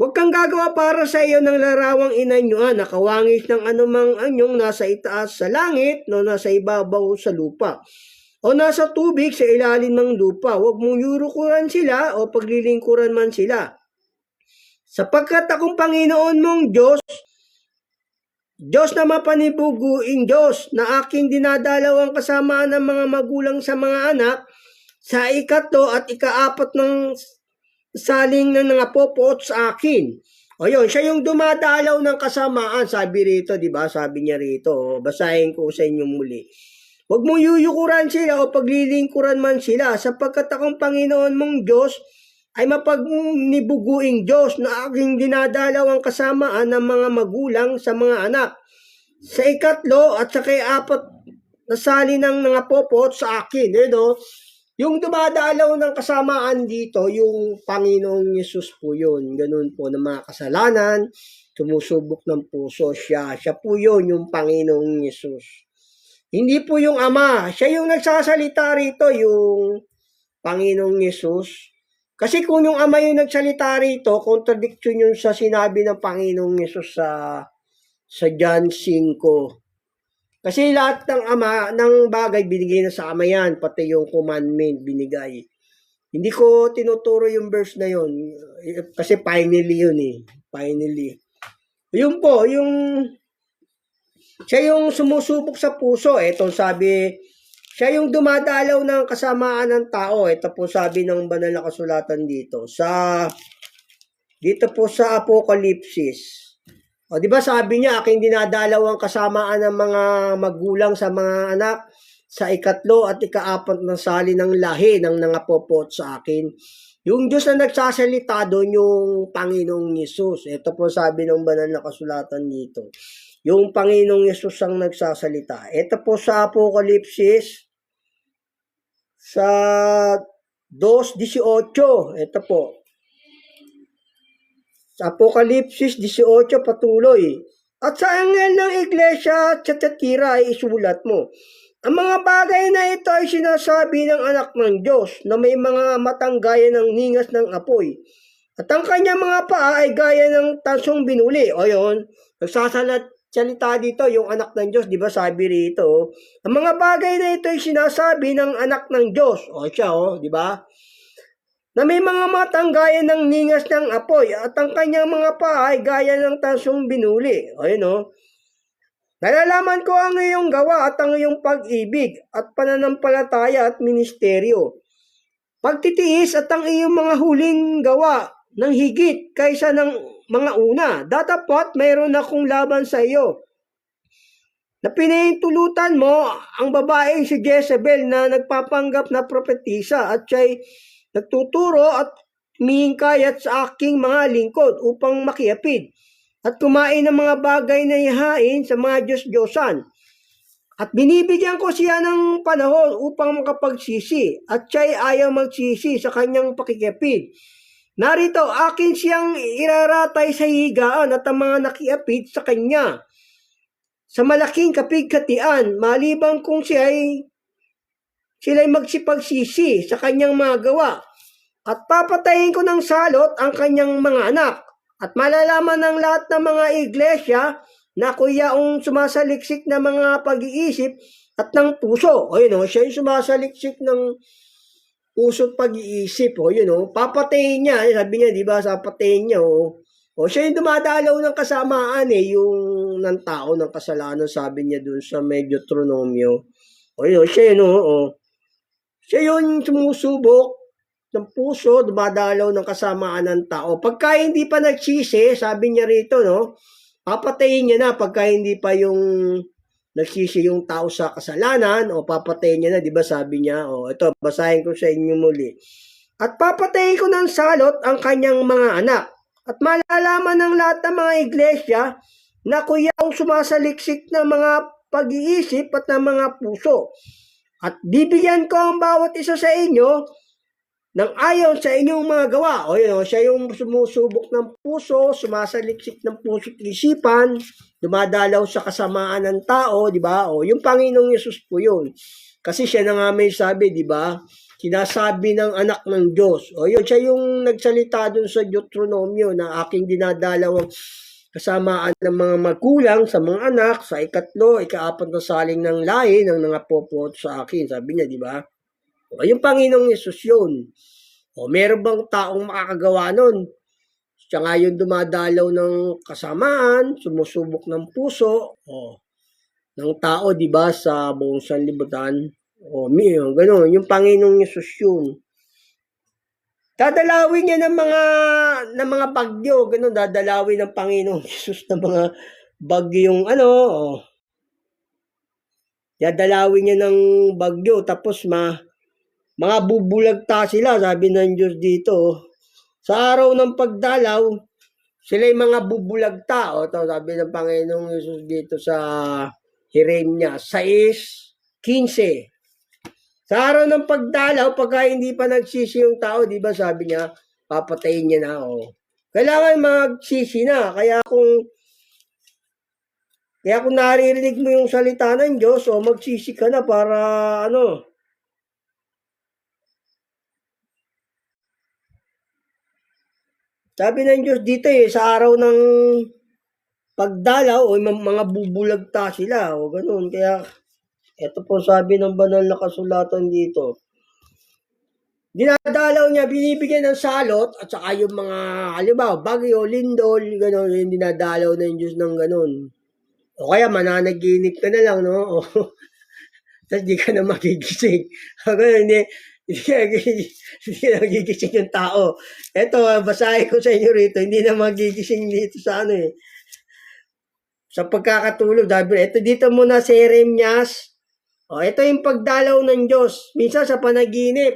Huwag kang gagawa para sa iyo ng larawang inanyuan na kawangis ng anumang anyong nasa itaas sa langit, no, nasa ibabaw sa lupa, o nasa tubig sa ilalim ng lupa. Huwag mong yurukuran sila o paglilingkuran man sila. Sapagkat akong Panginoon mong Diyos, Diyos na mapanibuguing Diyos, na aking dinadalaw ang kasamaan ng mga magulang sa mga anak, sa ikatlo at ikaapat ng saling ng nangapopoot sa akin. O yun, siya yung dumadalaw ng kasamaan, sabi rito, di ba? Sabi niya rito, basahin ko sa inyong muli. Huwag mong yuyukuran sila o paglilingkuran man sila, sapagkat akong Panginoon mong Diyos ay mapagnibuguing Diyos na aking dinadalaw ang kasamaan ng mga magulang sa mga anak. Sa ikatlo at sa kay-apat na sali ng nangapopoot sa akin. Yung dumadalaw ng kasamaan dito, yung Panginoong Yesus po yun. Ganun po na mga kasalanan, tumusubok ng puso siya. Siya po yun, yung Panginoong Yesus. Hindi po yung Ama. Siya yung nagsasalita rito, yung Panginoong Yesus. Kasi kung yung Ama yung nagsalita rito, contradiction yun sa sinabi ng Panginoong Yesus sa John 5. Kasi lahat ng Ama, ng bagay, binigay na sa Ama yan. Pati yung commandment binigay. Hindi ko tinuturo yung verse na yun. Kasi finally yun eh. Finally. Yun po, siya yung sumusubok sa puso. Ito sabi, siya yung dumadalaw ng kasamaan ng tao. Ito po sabi ng banal na kasulatan dito. Dito po sa Apokalipsis. O, di ba sabi niya, aking dinadalaw ang kasamaan ng mga magulang sa mga anak sa ikatlo at ikaapat na sali ng lahi ng nangapopot sa akin. Yung Diyos na nagsasalita doon, yung Panginoong Yesus. Ito po sabi ng banal na kasulatan dito. Yung Panginoong Yesus ang nagsasalita. Ito po sa Apokalipsis sa 2:18. Ito po. Sa Apokalipsis 18 patuloy. At sa anghel ng iglesia sa Tiatira ay isulat mo. Ang mga bagay na ito ay sinasabi ng anak ng Diyos na may mga matang gaya ng ningas ng apoy. At ang kanyang mga paa ay gaya ng tansong binuli. O yun, nagsasalita dito yung anak ng Diyos, di ba sabi rito? Ang mga bagay na ito ay sinasabi ng anak ng Diyos. O siya, di ba? Na may mga matang gaya ng ningas ng apoy at ang kanyang mga paa ay gaya ng tansong binuli. O yun, nalalaman ko ang iyong gawa at ang iyong pag-ibig at pananampalataya at ministeryo. Pagtitiis at ang iyong mga huling gawa ng higit kaysa ng mga una. Datapot mayroon akong laban sa iyo. Na pinahintulutan mo ang babaeng si Jezebel na nagpapanggap na propetisa at siya'y nagtuturo at humihingkayat sa aking mga lingkod upang makiapid at kumain ng mga bagay na ihain sa mga Diyos-Diyosan. At binibigyan ko siya ng panahon upang makapagsisi at siya'y ayaw magsisi sa kanyang pakikiapid. Narito, akin siyang iraratay sa higaan at ang mga nakiapid sa kanya sa malaking kapighatian, maliban kung sila'y magsipagsisi sa kanyang mga gawa. At papatayin ko ng salot ang kanyang mga anak. At malalaman ng lahat ng mga iglesia na kuyaong sumasaliksik na mga pag-iisip at ng puso. O yun, siya yung sumasaliksik ng puso at pag-iisip. O yun, papatayin niya. Sabi niya, di ba, papatayin niya. O siya yung dumadalaw ng kasamaan yung ng tao ng kasalanan, sabi niya dun sa Deuteronomio. O yun, siya yun, siya yun sumusubok ng puso, dumadalaw ng kasamaan ng tao. Pagka hindi pa nagsisi, sabi niya rito, papatayin niya na pagka hindi pa yung nagsisi yung tao sa kasalanan, o papatayin niya na, di ba sabi niya, o ito, basahin ko sa inyo muli. At papatayin ko ng salot ang kanyang mga anak. At malalaman ng lahat ng mga iglesia na kuya ang sumasaliksik ng mga pag-iisip at ng mga puso. At bibigyan ko ang bawat isa sa inyo ng ayon sa inyong mga gawa. O yun, siya yung sumusubok ng puso, sumasaliksik ng puso at isipan, dumadalaw sa kasamaan ng tao, di ba? O yung Panginoong Yesus po yun. Kasi siya na nga may sabi, di ba? Sinasabi ng anak ng Diyos. O yun, siya yung nagsalita dun sa Deuteronomio na aking dinadalaw ang kasamaan ng mga magulang sa mga anak sa ikatlo, ikaapat na saling ng lahi ng nangapopo sa akin. Sabi niya, di ba? O yung Panginoong Yesus yun. O meron bang taong makakagawa nun? Siya nga yung dumadalaw ng kasamaan, sumusubok ng puso, ng tao, di ba, sa buong sanlibutan. Gano'n, yung Panginoong Yesus yun. Dadalawin niya ng mga bagyo, gano'n, dadalawin ng Panginoong Yesus ng mga bagyong dadalawin niya ng bagyo, tapos mga bubulagta sila, sabi ng Diyos dito. Sa araw ng pagdalaw, sila yung mga bubulagta. Sabi ng Panginoong Yesus dito sa Jeremias 6:15. Sa araw ng pagdalaw, pagka hindi pa nagsisi yung tao, di ba sabi niya, papatayin niya na. Kailangan magsisi na. Kaya kung naririnig mo yung salita ng Diyos, magsisi ka na para Sabi ng Diyos dito sa araw ng pagdalaw, mga bubulagta sila, ganun. Kaya, ito po sabi ng banal na kasulatan dito. Dinadalaw niya, binibigyan ng salot, at saka yung mga, halimbawa, bagyo, lindol, ganun, yung dinadalaw ng Diyos ng ganun. O kaya, mananaginip ka na lang, no? Tapos di ka na magigising. Ganun, hindi na magigising yung tao. Ito, basahin ko sa inyo rito, hindi na magigising dito sa sa pagkakatulog. Ito dito muna sa Jeremias. Ito yung pagdalaw ng Diyos. Minsan sa panaginip,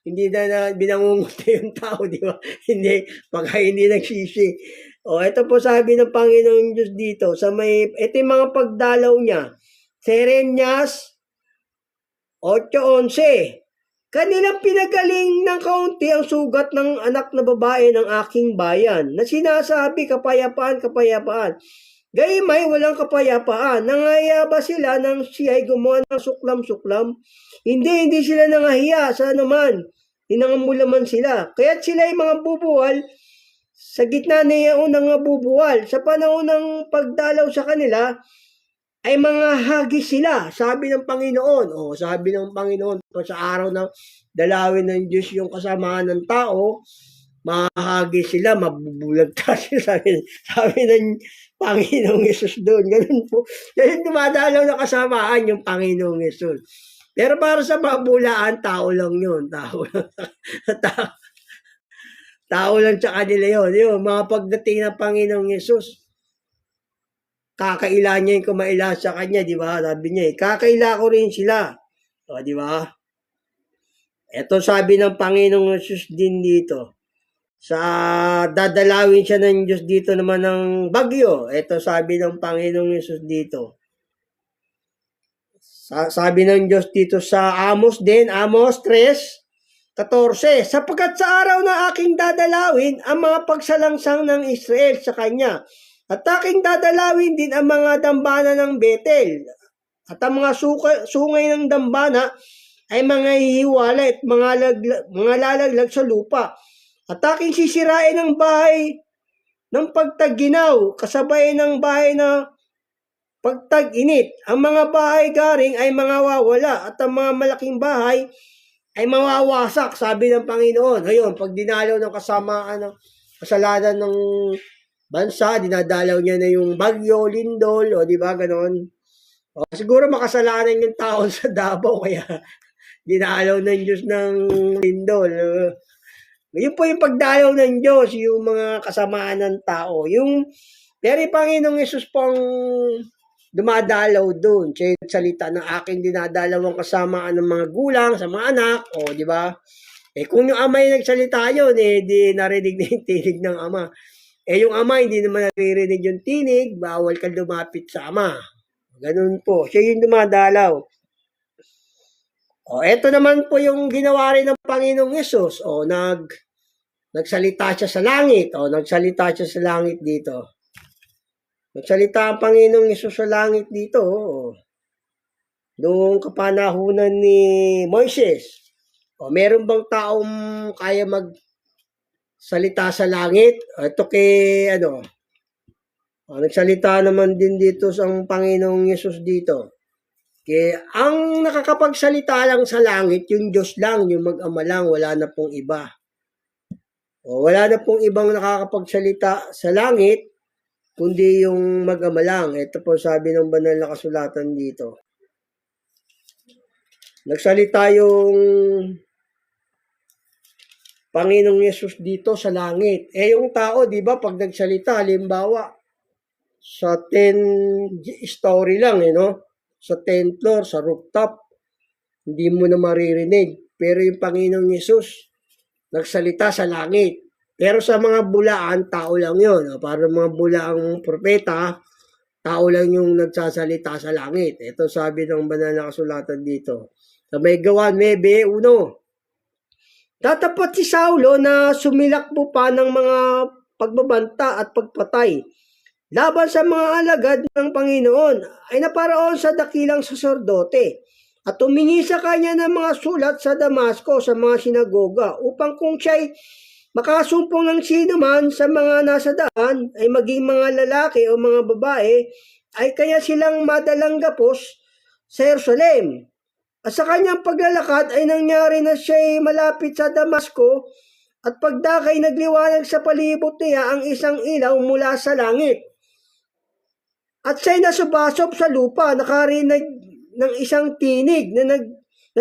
hindi na binangunguti yung tao, di ba? Hindi nagsisi. Ito po sabi ng Panginoong Diyos dito, ito yung mga pagdalaw niya. Sa Jeremias 8:11. Kanilang pinagaling ng kaunti ang sugat ng anak na babae ng aking bayan, na sinasabi, kapayapaan, kapayapaan. Gayumay walang kapayapaan. Nangayaba sila nang siya'y gumawa ng suklam-suklam. Hindi sila nangahiya sa anuman. Hinangamulaman sila. Kaya't sila'y mga bubuwal sa gitna niyaon ng bubuwal. Sa panahon ng pagdalaw sa kanila, ay mga hagis sila, sabi ng Panginoon. Sabi ng Panginoon, sa araw ng dalawin ng Diyos yung kasamaan ng tao, mahagis sila, mabubulagta sila. Sabi ng Panginoong Yesus doon. Ganun po. Ganun dumadalaw na kasamaan yung Panginoong Yesus. Pero para sa mabulaan, tao lang yun. Tao lang sa kanila yun. Yung mga pagdating ng Panginoong Yesus, kakaila niya yung kumaila sa kanya, di ba? Sabi niya, kakaila ko rin sila. Di ba? Ito sabi ng Panginoong Yesus din dito. Dadalawin siya ng Diyos dito naman ng bagyo. Ito sabi ng Panginoong Yesus dito. Sabi ng Diyos dito sa Amos 3:14. Sapagkat sa araw na aking dadalawin ang mga pagsalangsang ng Israel sa kanya, at aking dadalawin din ang mga dambana ng Betel, at ang mga sungay ng dambana ay mga hihiwalay at mga lalaglag sa lupa. At aking sisirain ang bahay ng pagtag-ginaw, kasabay ng bahay na pagtag-init. Ang mga bahay garing ay mga wawala, at ang mga malaking bahay ay mawawasak, sabi ng Panginoon. Ngayon, pag dinalaw ng kasamaan ng kasalanan ng bansa, dinadalaw niya na yung bagyo, lindol, di ba, ganon. Siguro makasalanan yung tao sa Davao, kaya dinalaw ng Diyos ng lindol. Yun po yung pagdalaw ng Diyos, yung mga kasamaan ng tao. Pero yung Panginoong Yesus pong dumadalaw doon. Siya yung salita ng aking dinadalawang kasama ng mga gulang, sa mga anak, o di ba? Kung yung ama yung nagsalita yun, di narinig na yung tinig ng ama. Yung ama, hindi naman naririnig yung tinig, bawal ka lumapit sa ama. Ganun po. Siya yung dumadalaw. Eto naman po yung ginawa rin ng Panginoong Yesus. Nagsalita siya sa langit. Nagsalita siya sa langit dito. Nagsalita ang Panginoong Yesus sa langit dito. Noong kapanahunan ni Moises. Meron bang taong kaya magsalita sa langit? Ito nagsalita naman din dito sa Panginoong Yesus dito. Ang nakakapagsalita lang sa langit, yung Diyos lang, yung mag-ama lang, wala na pong iba. Wala na pong ibang nakakapagsalita sa langit, kundi yung mag-ama lang. Ito po sabi ng banal na kasulatan dito. Nagsalita yung Panginoong Yesus dito sa langit. Yung tao, di ba, pag nagsalita, halimbawa, sa 10 story lang, no? Sa 10th floor, sa rooftop, hindi mo na maririnig. Pero yung Panginoong Yesus, nagsalita sa langit. Pero sa mga bulaan, tao lang yun. Para mga bulaang propeta, tao lang yung nagsasalita sa langit. Ito sabi ng banal na kasulatan dito. Sa may Gawa 9:1. Tatapat si Saulo na sumilakbo pa ng mga pagbabanta at pagpatay laban sa mga alagad ng Panginoon ay naparoon sa dakilang saserdote at humingi sa kanya ng mga sulat sa Damasco sa mga sinagoga upang kung siya'y makasumpong ng sino man sa mga nasa daan ay maging mga lalaki o mga babae ay kaya silang madalang gapos sa Jerusalem. At sa kanyang paglalakad ay nangyari na siya'y malapit sa Damasco at pagdakay nagliwanag sa palibot niya ang isang ilaw mula sa langit. At siya'y nasubasob sa lupa, nakarinig ng isang tinig na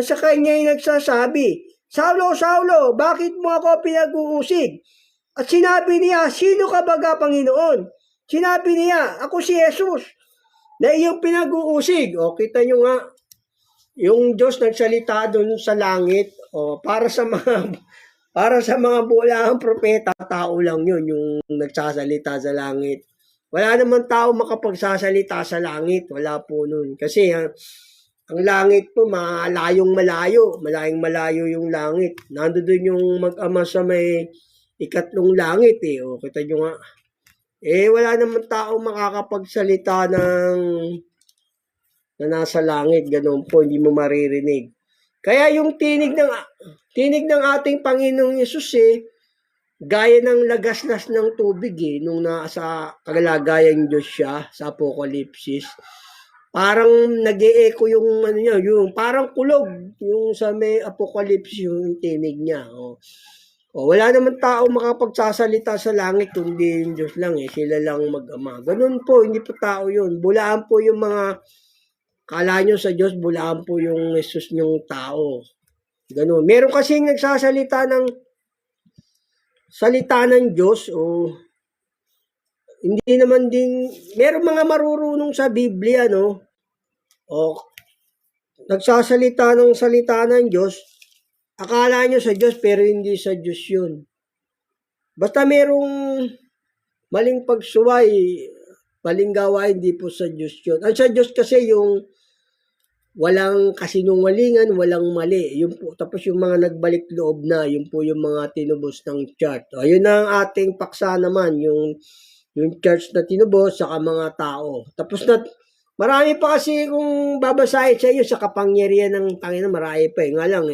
sa kanya'y nagsasabi, Saulo, Saulo, bakit mo ako pinag-uusig? At sinabi niya, sino ka baga, Panginoon? Sinabi niya, ako si Jesus, na iyong pinag-uusig. Kita nyo nga, yung Diyos nagsalita doon sa langit, para sa mga bulaang propeta, tao lang yun, yung nagsasalita sa langit. Wala naman tao makapagsasalita sa langit. Wala po nun. Kasi ang langit po, malayong malayo yung langit. Nandoon yung mag-ama sa may ikatlong langit kita nyo nga. Wala naman tao makakapagsalita na nasa langit. Ganun po, hindi mo maririnig. Kaya yung tinig ng ating Panginoong Yesus gaya ng lagaslas ng tubig nung nasa kagalagayan Diyos siya sa Apokalipsis. Parang nag-e-echo yung yung parang kulog yung sa may Apokalipsis yung tinig niya. Wala naman tao makapagsasalita sa langit kundi yung Diyos lang sila lang mag-ama. Ganun po, hindi po tao yun. Bulaan po yung mga kala nyo sa Diyos, bulaan po yung Jesus nyong tao. Ganun. Meron kasing nagsasalita ng salita ng Diyos hindi naman din, meron mga marurunong sa Biblia, nagsasalita ng salita ng Diyos, akala nyo sa Diyos pero hindi sa Diyos yun. Basta merong maling pagsuway, maling gawa, hindi po sa Diyos yun. Ang sa Diyos kasi yung walang kasinungalingan, walang mali. Yun po. Tapos yung mga nagbalik loob na, yun po yung mga tinubos ng church. Yun ang ating paksa naman, yung church na tinubos sa mga tao. Tapos marami pa kasi kung babasahin sa iyo sa kapangyarihan ng Panginoon, marami pa Nga lang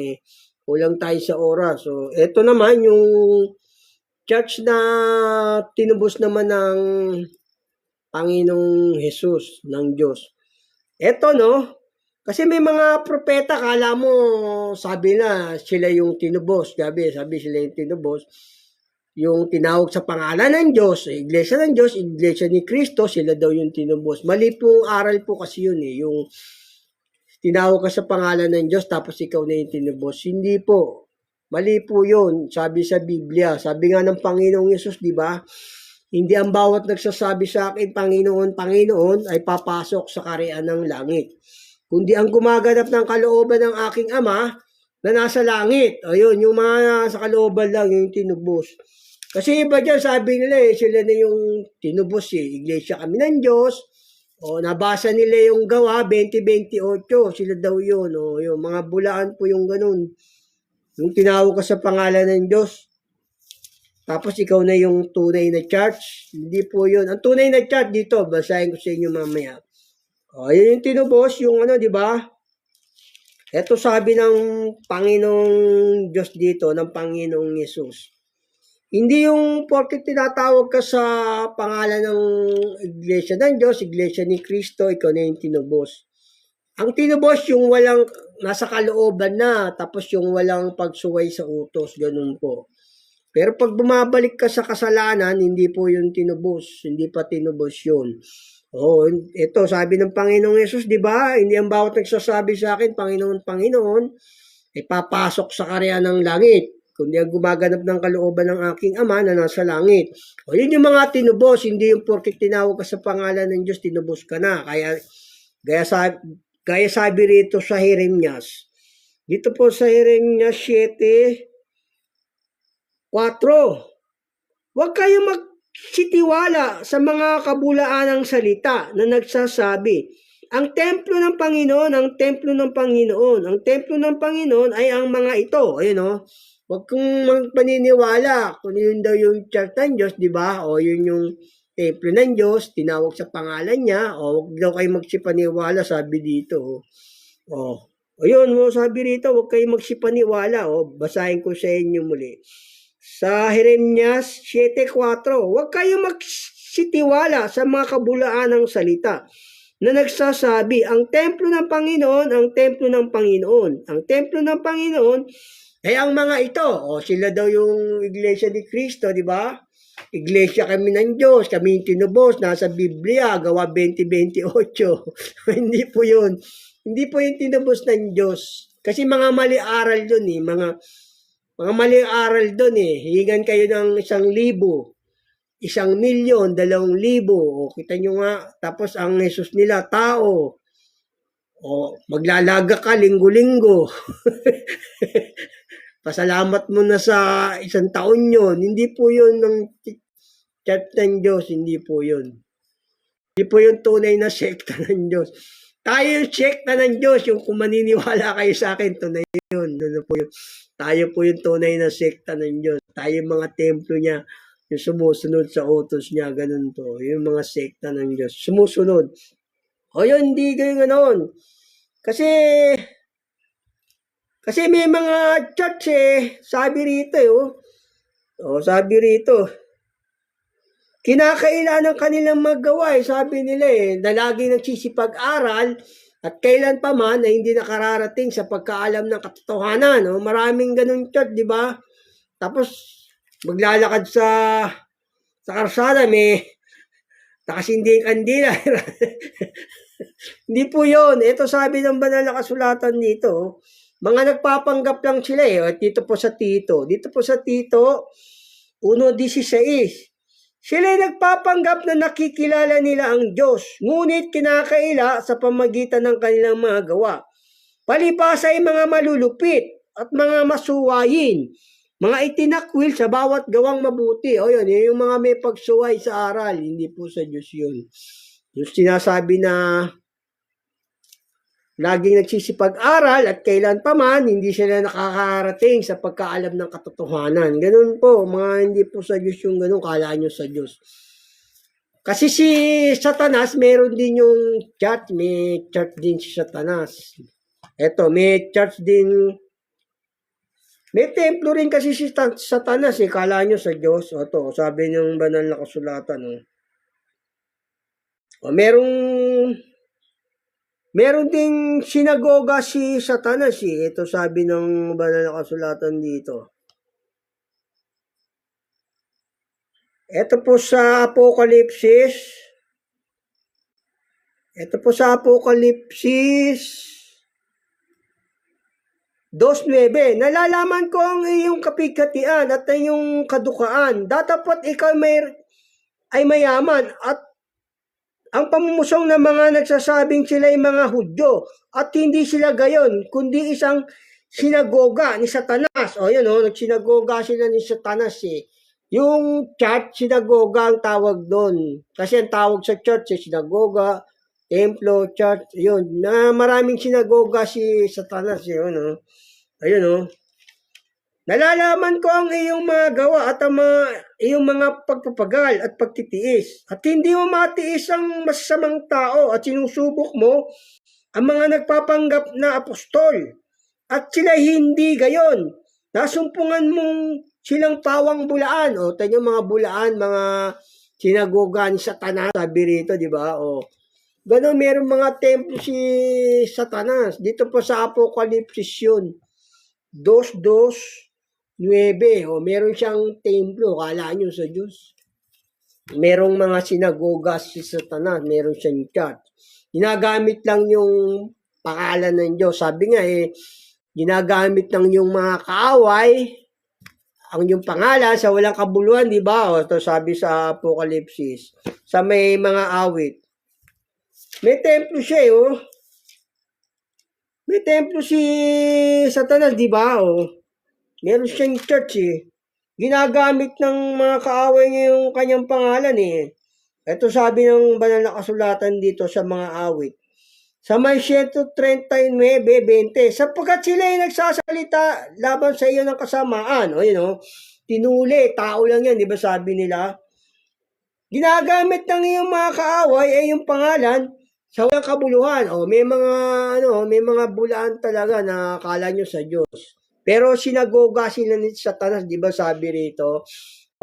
kulang tayo sa oras. So, ito naman yung church na tinubos naman ng Panginoong Jesus, ng Diyos. Ito kasi may mga propeta, kala mo, sabi na sila yung tinubos. Sabi sila yung tinubos. Yung tinawag sa pangalan ng Diyos, Iglesia ng Diyos, Iglesia ni Cristo, sila daw yung tinubos. Mali pong aral po kasi yun Yung tinawag ka sa pangalan ng Diyos, tapos ikaw na yung tinubos. Hindi po. Mali po yun. Sabi sa Biblia. Sabi nga ng Panginoong Yesus, di ba? Hindi ang bawat nagsasabi sa akin, Panginoon, Panginoon, ay papasok sa kaharian ng langit. Kundi ang gumaganap ng kalooban ng aking Ama na nasa langit. Ayun, yung mga nasa kalooban lang, yung tinubos. Kasi iba dyan, sabi nila sila na yung tinubos Iglesia kami ng Diyos. Nabasa nila yung Gawa 20:28, sila daw yun. Yung mga bulaan po yung ganun. Yung tinawag ka sa pangalan ng Diyos, tapos ikaw na yung tunay na church. Hindi po yun. Ang tunay na church dito, basahin ko sa inyo mamaya. Yun yung tinubos, yung di ba? Ito sabi ng Panginoong Diyos dito, ng Panginoong Yesus. Hindi yung porket tinatawag ka sa pangalan ng Iglesia ng Diyos, Iglesia ni Kristo, ikaw na yung tinubos. Ang tinubos yung walang nasa kalooban na, tapos yung walang pagsuway sa utos, ganun po. Pero pag bumabalik ka sa kasalanan, hindi po yun tinubos, hindi pa tinubos yun. Ito, sabi ng Panginoong Yesus, di ba? Hindi ang bawat nagsasabi sa akin, Panginoon, Panginoon, ay papasok sa kaharian ng langit. Kundi ang gumaganap ng kalooban ng aking Ama na nasa langit. Yun yung mga tinubos, hindi yung porket tinawag ka sa pangalan ng Diyos, tinubos ka na. Kaya sabi rito sa Jeremias, dito po sa Jeremias 7:4, huwag kayo magsitiwala sa mga kabulaanang salita na nagsasabi, ang templo ng Panginoon, ang templo ng Panginoon, ang templo ng Panginoon ay ang mga ito. Ayun huwag kong magpaniniwala kung yun daw yung church ng Diyos, di ba? Yun yung templo ng Diyos, tinawag sa pangalan niya, huwag daw kayo magsipaniwala, sabi dito. Ayun, sabi rito, huwag kayo magsipaniwala. Basahin ko sa inyo muli. Sa Jeremias 7:4, huwag kayong magsitiwala sa mga kabulaanang salita na nagsasabi, ang templo ng Panginoon, ang templo ng Panginoon. Ang templo ng Panginoon ay ang mga ito. Sila daw yung Iglesia ni Kristo, di ba? Iglesia kami ng Diyos, kami yung tinubos, nasa Biblia, Gawa 20:28. Hindi po yun. Hindi po yung tinubos ng Diyos. Kasi mga mali aral yun mga maling aral doon Hihingan kayo ng 1,000, 1,000,000, 2,000. Kita nyo nga. Tapos ang Jesus nila, tao. Maglalaga ka linggo-linggo. Pasalamat mo na sa 1 taon yun. Hindi po yun ng church ng Diyos. Hindi po yun. Hindi po yung tunay na sekta ng Diyos. Tayo yung sekta ng Diyos. Yung kung maniniwala kayo sa akin, tunay yun. Tayo po yung tunay na sekta ng Diyos. Tayo yung mga templo niya, yung sumusunod sa utos niya, ganun to. Yung mga sekta ng Diyos, sumusunod. Yun, hindi ganyan ganon. Kasi may mga church sabi rito sabi rito, kinakailangan ng kanilang magawa sabi nila na laging nagsisipag-aral at kailan pa man na hindi nakararating sa pagkaalam ng katotohanan. Maraming ganun church, di ba? Tapos, maglalakad sa karsada, may nakasinding kandila. Hindi po yun. Ito sabi ng banal na kasulatan dito, mga nagpapanggap lang sila Dito po sa Tito. 1:16. Sila'y nagpapanggap na nakikilala nila ang Diyos, ngunit kinakaila sa pamagitan ng kanilang mga gawa. Palibhasa ay mga malulupit at mga masuwayin, mga itinakwil sa bawat gawang mabuti. Yun yung mga may pagsuway sa aral, hindi po sa Diyos yun. Yung sinasabi na laging nagsisipag-aral at kailan pa man, hindi sila nakakarating sa pagkaalam ng katotohanan. Ganun po, hindi po sa Diyos yung ganun, kala nyo sa Diyos. Kasi si Satanas, meron din yung church, may church din si Satanas. May church din, may templo rin kasi si Satanas, kala nyo sa Diyos. Sabi ng banal na kasulatan. Meron ding sinagoga si Satanas Ito sabi ng banal na kasulatan dito. Ito po sa Apokalipsis. 2:9. Nalalaman ko ang iyong kapighatian at iyong kadukaan. Datapat ikaw may ay mayaman at ang pamumusong ng mga nagsasabing sila ay mga Hudyo at hindi sila gayon, kundi isang sinagoga ni Satanas. O yun, nagsinagoga sila ni Satanas eh. Yung church, sinagoga ang tawag doon. Kasi ang tawag sa church, sinagoga, templo, church, yun. Na maraming sinagoga si Satanas, yun. Ayun, nalalaman ko ang iyong mga gawa at ang iyong mga pagpapagal at pagtitiis. At hindi mo matiis ang masasamang tao at sinusubok mo ang mga nagpapanggap na apostol. At sila hindi gayon. Nasumpungan mong silang pawang bulaan. O, tayo mga bulaan, mga sinagoga ni Satanas. Sabi rito, di ba? O, gano'n, meron mga templo si Satanas. Dito po sa Apokalipsis yun. 2:2 9, meron siyang templo, kala nyo sa Diyos. Merong mga sinagoga si Satanas, meron siyang church. Ginagamit lang yung pangalan ng Diyos. Sabi nga ginagamit lang yung mga kaaway, ang yung pangalan sa walang kabuluhan, di ba? Ito sabi sa Apokalipsis, sa may mga awit. May templo siya May templo si Satanas, di ba? Meron siyang church Ginagamit ng mga kaaway niya yung kanyang pangalan Ito sabi ng banal na kasulatan dito sa mga awit. Sa may 139:20, sapagkat sila ay nagsasalita laban sa iyo ng kasamaan. Tinuli, tao lang yan, di ba sabi nila? Ginagamit ng iyong mga kaaway ay yung pangalan sa walang kabuluhan. May mga bulaan talaga na akala nyo sa Diyos. Pero sinagoga sila ni Satanas, di ba sabi rito?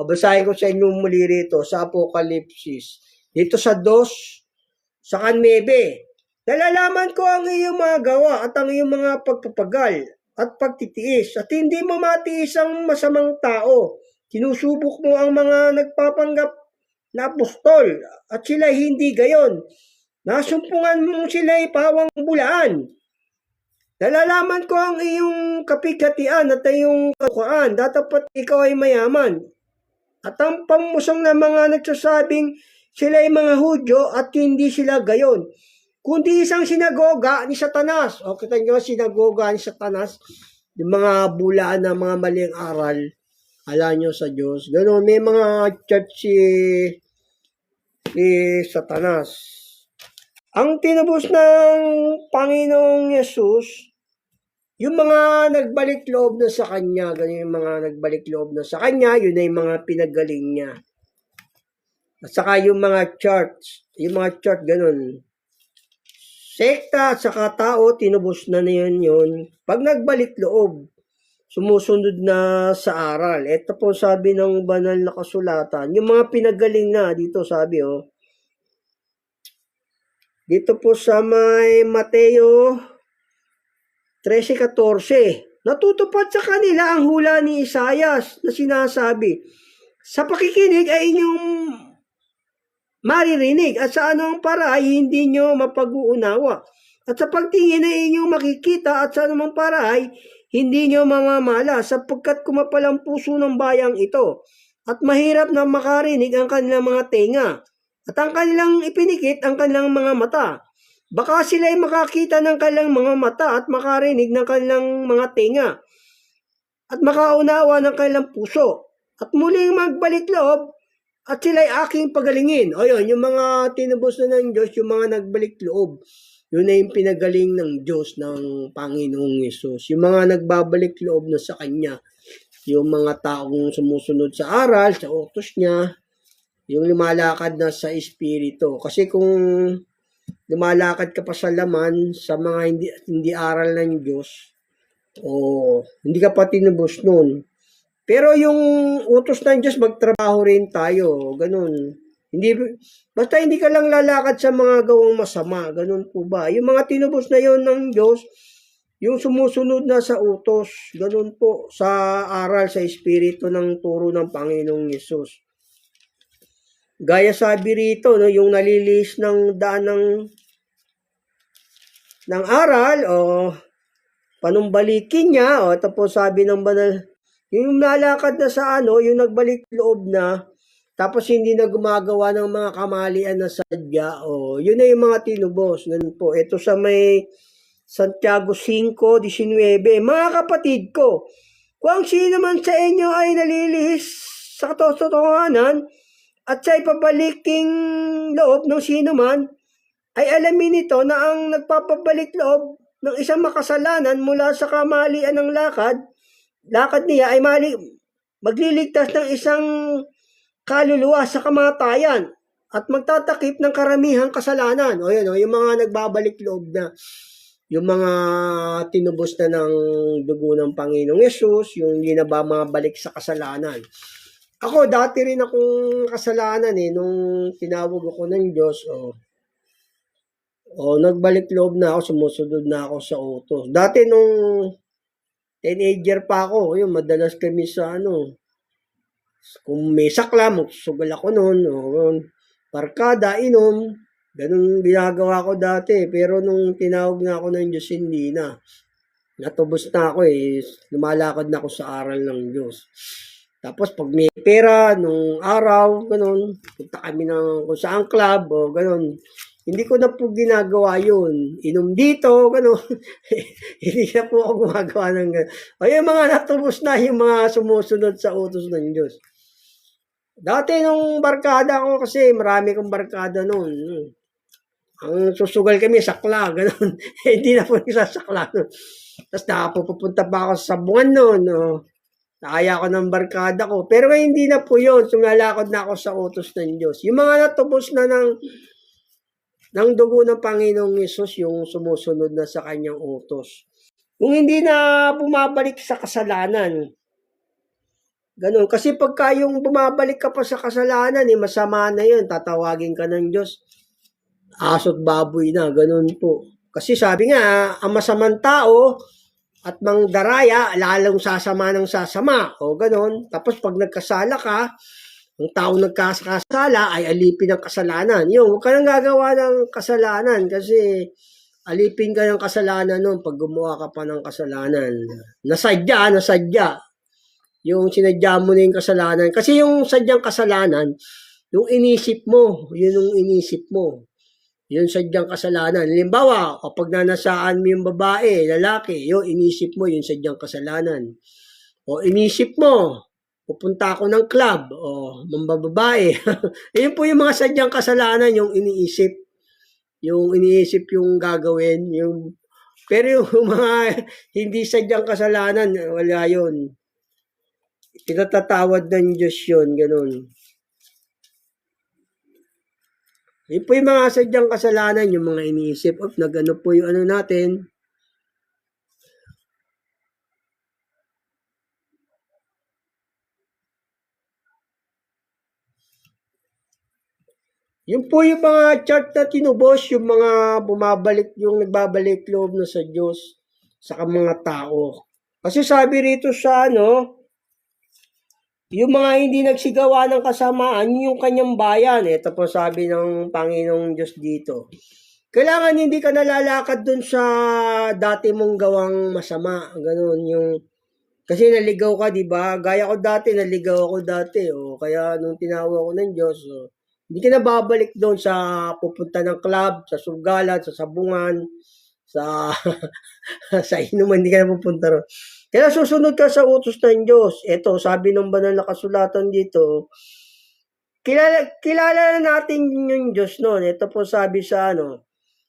Basahin ko sa inyo muli rito sa Apokalipsis. Dito sa 2:9. Nalalaman ko ang iyong mga gawa at ang iyong mga pagpapagal at pagtitiis at hindi mo matiis ang masamang tao. Sinusubok mo ang mga nagpapanggap na apostol at sila hindi gayon. Nasumpungan mo sila ay pawang bulaan. Nalalaman ko ang iyong kapigatian at iyong kakuhaan, datapat ikaw ay mayaman. At ang pamusong ng mga nagsasabing sila ay mga Hudyo at hindi sila gayon, kundi isang sinagoga ni Satanas. Kita nyo, sinagoga ni Satanas, yung mga bulaan na mga maling aral, ala nyo sa Diyos. Ganon, may mga church si Satanas. Ang tinubos ng Panginoong Yesus, yung mga nagbalik loob na sa Kanya, ganyan yung mga nagbalik loob na sa Kanya, yun ay mga pinagaling niya. At saka yung mga church, ganun. Sekta at saka tao, tinubos na yun. Pag nagbalik loob, sumusunod na sa aral. Ito po sabi ng banal na kasulatan, yung mga pinagaling na, dito sabi dito po sa may Mateo 13:14, natutupad sa kanila ang hula ni Isaias na sinasabi, sa pakikinig ay inyong maririnig at sa anong paraan hindi nyo mapag-uunawa. At sa pagtingin ay inyong makikita at sa anumang paraan hindi nyo mamamala sapagkat kumapal ang puso ng bayang ito at mahirap na makarinig ang kanilang mga tenga at ang kanilang ipinikit ang kanilang mga mata. Baka sila ay makakita ng kanilang mga mata at makarinig ng kanilang mga tenga at makaunawa ng kanilang puso at muling magbalik loob at sila ay aking pagalingin. Yun, yung mga tinubos na ng Diyos, yung mga nagbalik loob, yun ay yung pinagaling ng Diyos, ng Panginoong Yesus. Yung mga nagbabalik loob na sa Kanya, yung mga taong sumusunod sa aral, sa utos niya, yung lumalakad na sa Espiritu. Kasi kung lumalakad ka pa sa laman, sa mga hindi aral ng Diyos, hindi ka pa tinubos nun. Pero yung utos ng Diyos, magtrabaho rin tayo. Ganun. Basta hindi ka lang lalakad sa mga gawang masama. Ganun po ba? Yung mga tinubos na yon ng Diyos, yung sumusunod na sa utos. Ganun po sa aral, sa Espiritu ng turo ng Panginoong Yesus. Gaya sabi rito, yung nalilis ng daan ng aral, panumbalikin niya, ito po sabi ng banal, yung nalakad na sa yung nagbalik loob na, tapos hindi na gumagawa ng mga kamalian na sadya, yun na yung mga tinubos. Ganun po. Ito sa may Santiago 5:19. Mga kapatid ko, kung sino man sa inyo ay nalilihis sa katotohanan at sa ipabaliking loob ng sino man, ay alamin nito na ang nagpapabalik loob ng isang makasalanan mula sa kamalian ng lakad niya ay magliligtas ng isang kaluluwa sa kamatayan at magtatakip ng karamihang kasalanan. Yan, yung mga nagbabalik loob na, yung mga tinubos na ng dugo ng Panginoong Yesus, yung hindi na ba mabalik sa kasalanan. Ako, dati rin akong kasalanan nung tinawag ako ng Diyos, nagbalik loob na ako, sumusunod na ako sa utos. Dati nung teenager pa ako, yun, madalas kami sa kung may sakla, magsusugal ako noon, barkada, inom, ganun ginagawa ko dati. Pero nung tinawag na ako ng Diyos, hindi na. Natubos na ako lumalakad na ako sa aral ng Diyos. Tapos pag may pera, nung araw, ganun, punta kami ng kung saan club, ganun. Hindi ko na po ginagawa yun. Inom dito, gano'n. Hindi na po ako gumagawa ng gano'n. Yung mga natubos na, yung mga sumusunod sa utos ng Diyos. Dati nung barkada ko, kasi marami kong barkada noon. Ang susugal kami, sakla, gano'n. Hindi na po nagsasakla noon. Tapos pupunta pa ako sa sabungan noon. Naaya ko ng barkada ko. Pero hindi na po yun. Sumalakad na ako sa utos ng Diyos. Yung mga natubos na ng dugo ng Panginoong Yesus, yung sumusunod na sa kanyang utos. Kung hindi na bumabalik sa kasalanan, ganun. Kasi pagka yung bumabalik ka pa sa kasalanan, masama na yun. Tatawagin ka ng Diyos. Aso't baboy na, ganun po. Kasi sabi nga, ang masamang tao at mangdaraya, lalong sasama ng sasama. Ganun. Tapos pag nagkasala ka, ang tao nagkasala ay alipin ng kasalanan. Huwag ka nang gagawa ng kasalanan kasi alipin ka ng kasalanan nun pag gumawa ka pa ng kasalanan. Nasadya. Yung sinadya mo na yung kasalanan. Kasi yung sadyang kasalanan, yung inisip mo, yun yung inisip mo. Yun sadyang kasalanan. Halimbawa, kapag nanasaan mo yung babae, lalaki, yung inisip mo, yun sadyang kasalanan. Inisip mo, pupunta ako ng club, mambababae. Yun po yung mga sadyang kasalanan, yung iniisip. Yung iniisip yung gagawin. Pero yung mga hindi sadyang kasalanan, wala yun. Pinatatawad ng Diyos yun, ganun. Yun po yung mga sadyang kasalanan, yung mga iniisip. Nagano po yung natin. Yun po yung mga chart na tinubos, yung mga yung nagbabalik loob na sa Diyos, sa mga tao. Kasi sabi rito sa yung mga hindi nagsigawa ng kasamaan, yung kanyang bayan. Ito po sabi ng Panginoong Diyos dito. Kailangan hindi ka nalalakad dun sa dati mong gawang masama. Ganun, kasi naligaw ka, di ba? Gaya ko dati, naligaw ako dati. Kaya nung tinawag ko ng Diyos, hindi ka na babalik doon sa pupunta ng club, sa sugalan, sa sabungan, sa sa inuman, hindi ka na pupunta ron. Kaya susunod ka sa utos ng Diyos. Ito, sabi ng banal na kasulatan dito, kilala na natin yung Diyos noon. Ito po sabi sa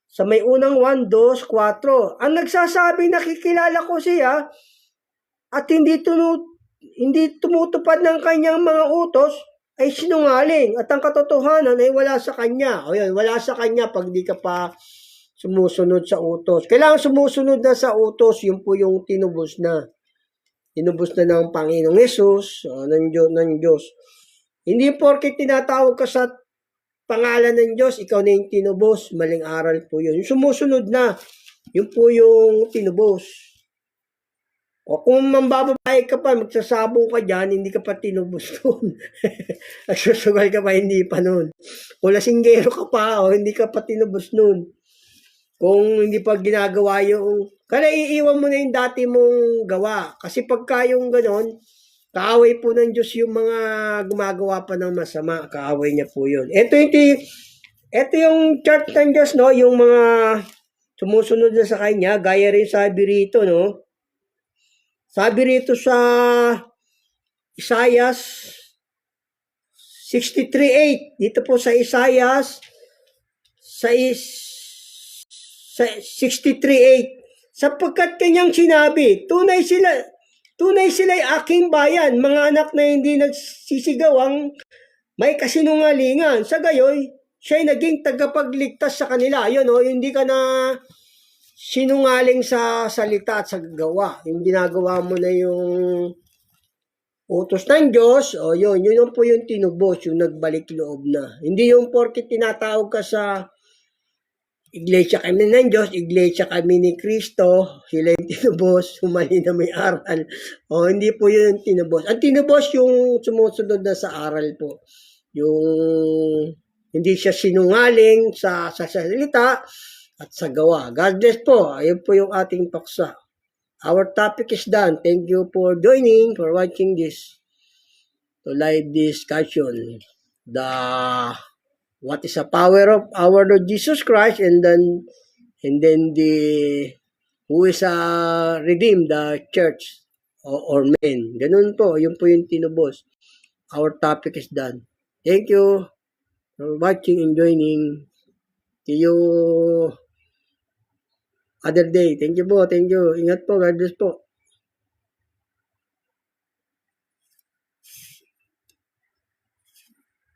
sa may unang 1, 2, 4. Ang nagsasabi nakikilala ko siya at hindi tumutupad ng kanyang mga utos ay sinungaling at ang katotohanan ay wala sa kanya. Wala sa kanya pag di ka pa sumusunod sa utos. Kailangan sumusunod na sa utos, yun po yung tinubos na. Tinubos na ng Panginoong Yesus, ng Diyos. Hindi porket tinatawag ka sa pangalan ng Diyos, ikaw na yung tinubos. Maling aral po yun. Yung sumusunod na, yun po yung tinubos. Kung mambababae ka pa, magsasabong ka dyan, hindi ka pa tinubos doon. Nagsusugal ka pa, hindi pa noon. Kung lasinggero ka pa, hindi ka pa tinubos noon. Kung hindi pa ginagawa kaya iiwan mo na yung dati mong gawa. Kasi pagka yung ganon, Kaaway po ng Diyos yung mga gumagawa pa ng masama. Kaaway niya po yun. Ito yung church ng Diyos, no? Yung mga sumusunod na sa kanya, gaya rin sabi rito, no? Sabi rito sa Isaiah 63:8. Dito po sa Isaiah sa 63:8. Sapagkat kanyang sinabi, tunay sila'y aking bayan, mga anak na hindi nagsisigaw ang may kasinungalingan. Sa gayoy, siya'y naging tagapagligtas sa kanila. Ayun, hindi ka na sinungaling sa salita at sa gawa. Yung ginagawa mo na yung utos ng Diyos, yun po yung tinubos, yung nagbalik loob na. Hindi yung porket tinatawag ka sa Iglesia kami ng Diyos, Iglesia kami ni Kristo, sila yung tinubos, humali na may aral. Hindi po yun yung tinubos. Ang tinubos yung sumusunod na sa aral po. Yung hindi siya sinungaling sa salita at sa gawa. God bless po. Ayun po yung ating paksa. Our topic is done. Thank you for joining, for watching this to live discussion. What is the power of our Lord Jesus Christ, and then the who is redeemed the church or men. Ganun po, yun po yung tinubos. Our topic is done. Thank you for watching and joining. See you other day. Thank you po, thank you. Ingat po, God bless po.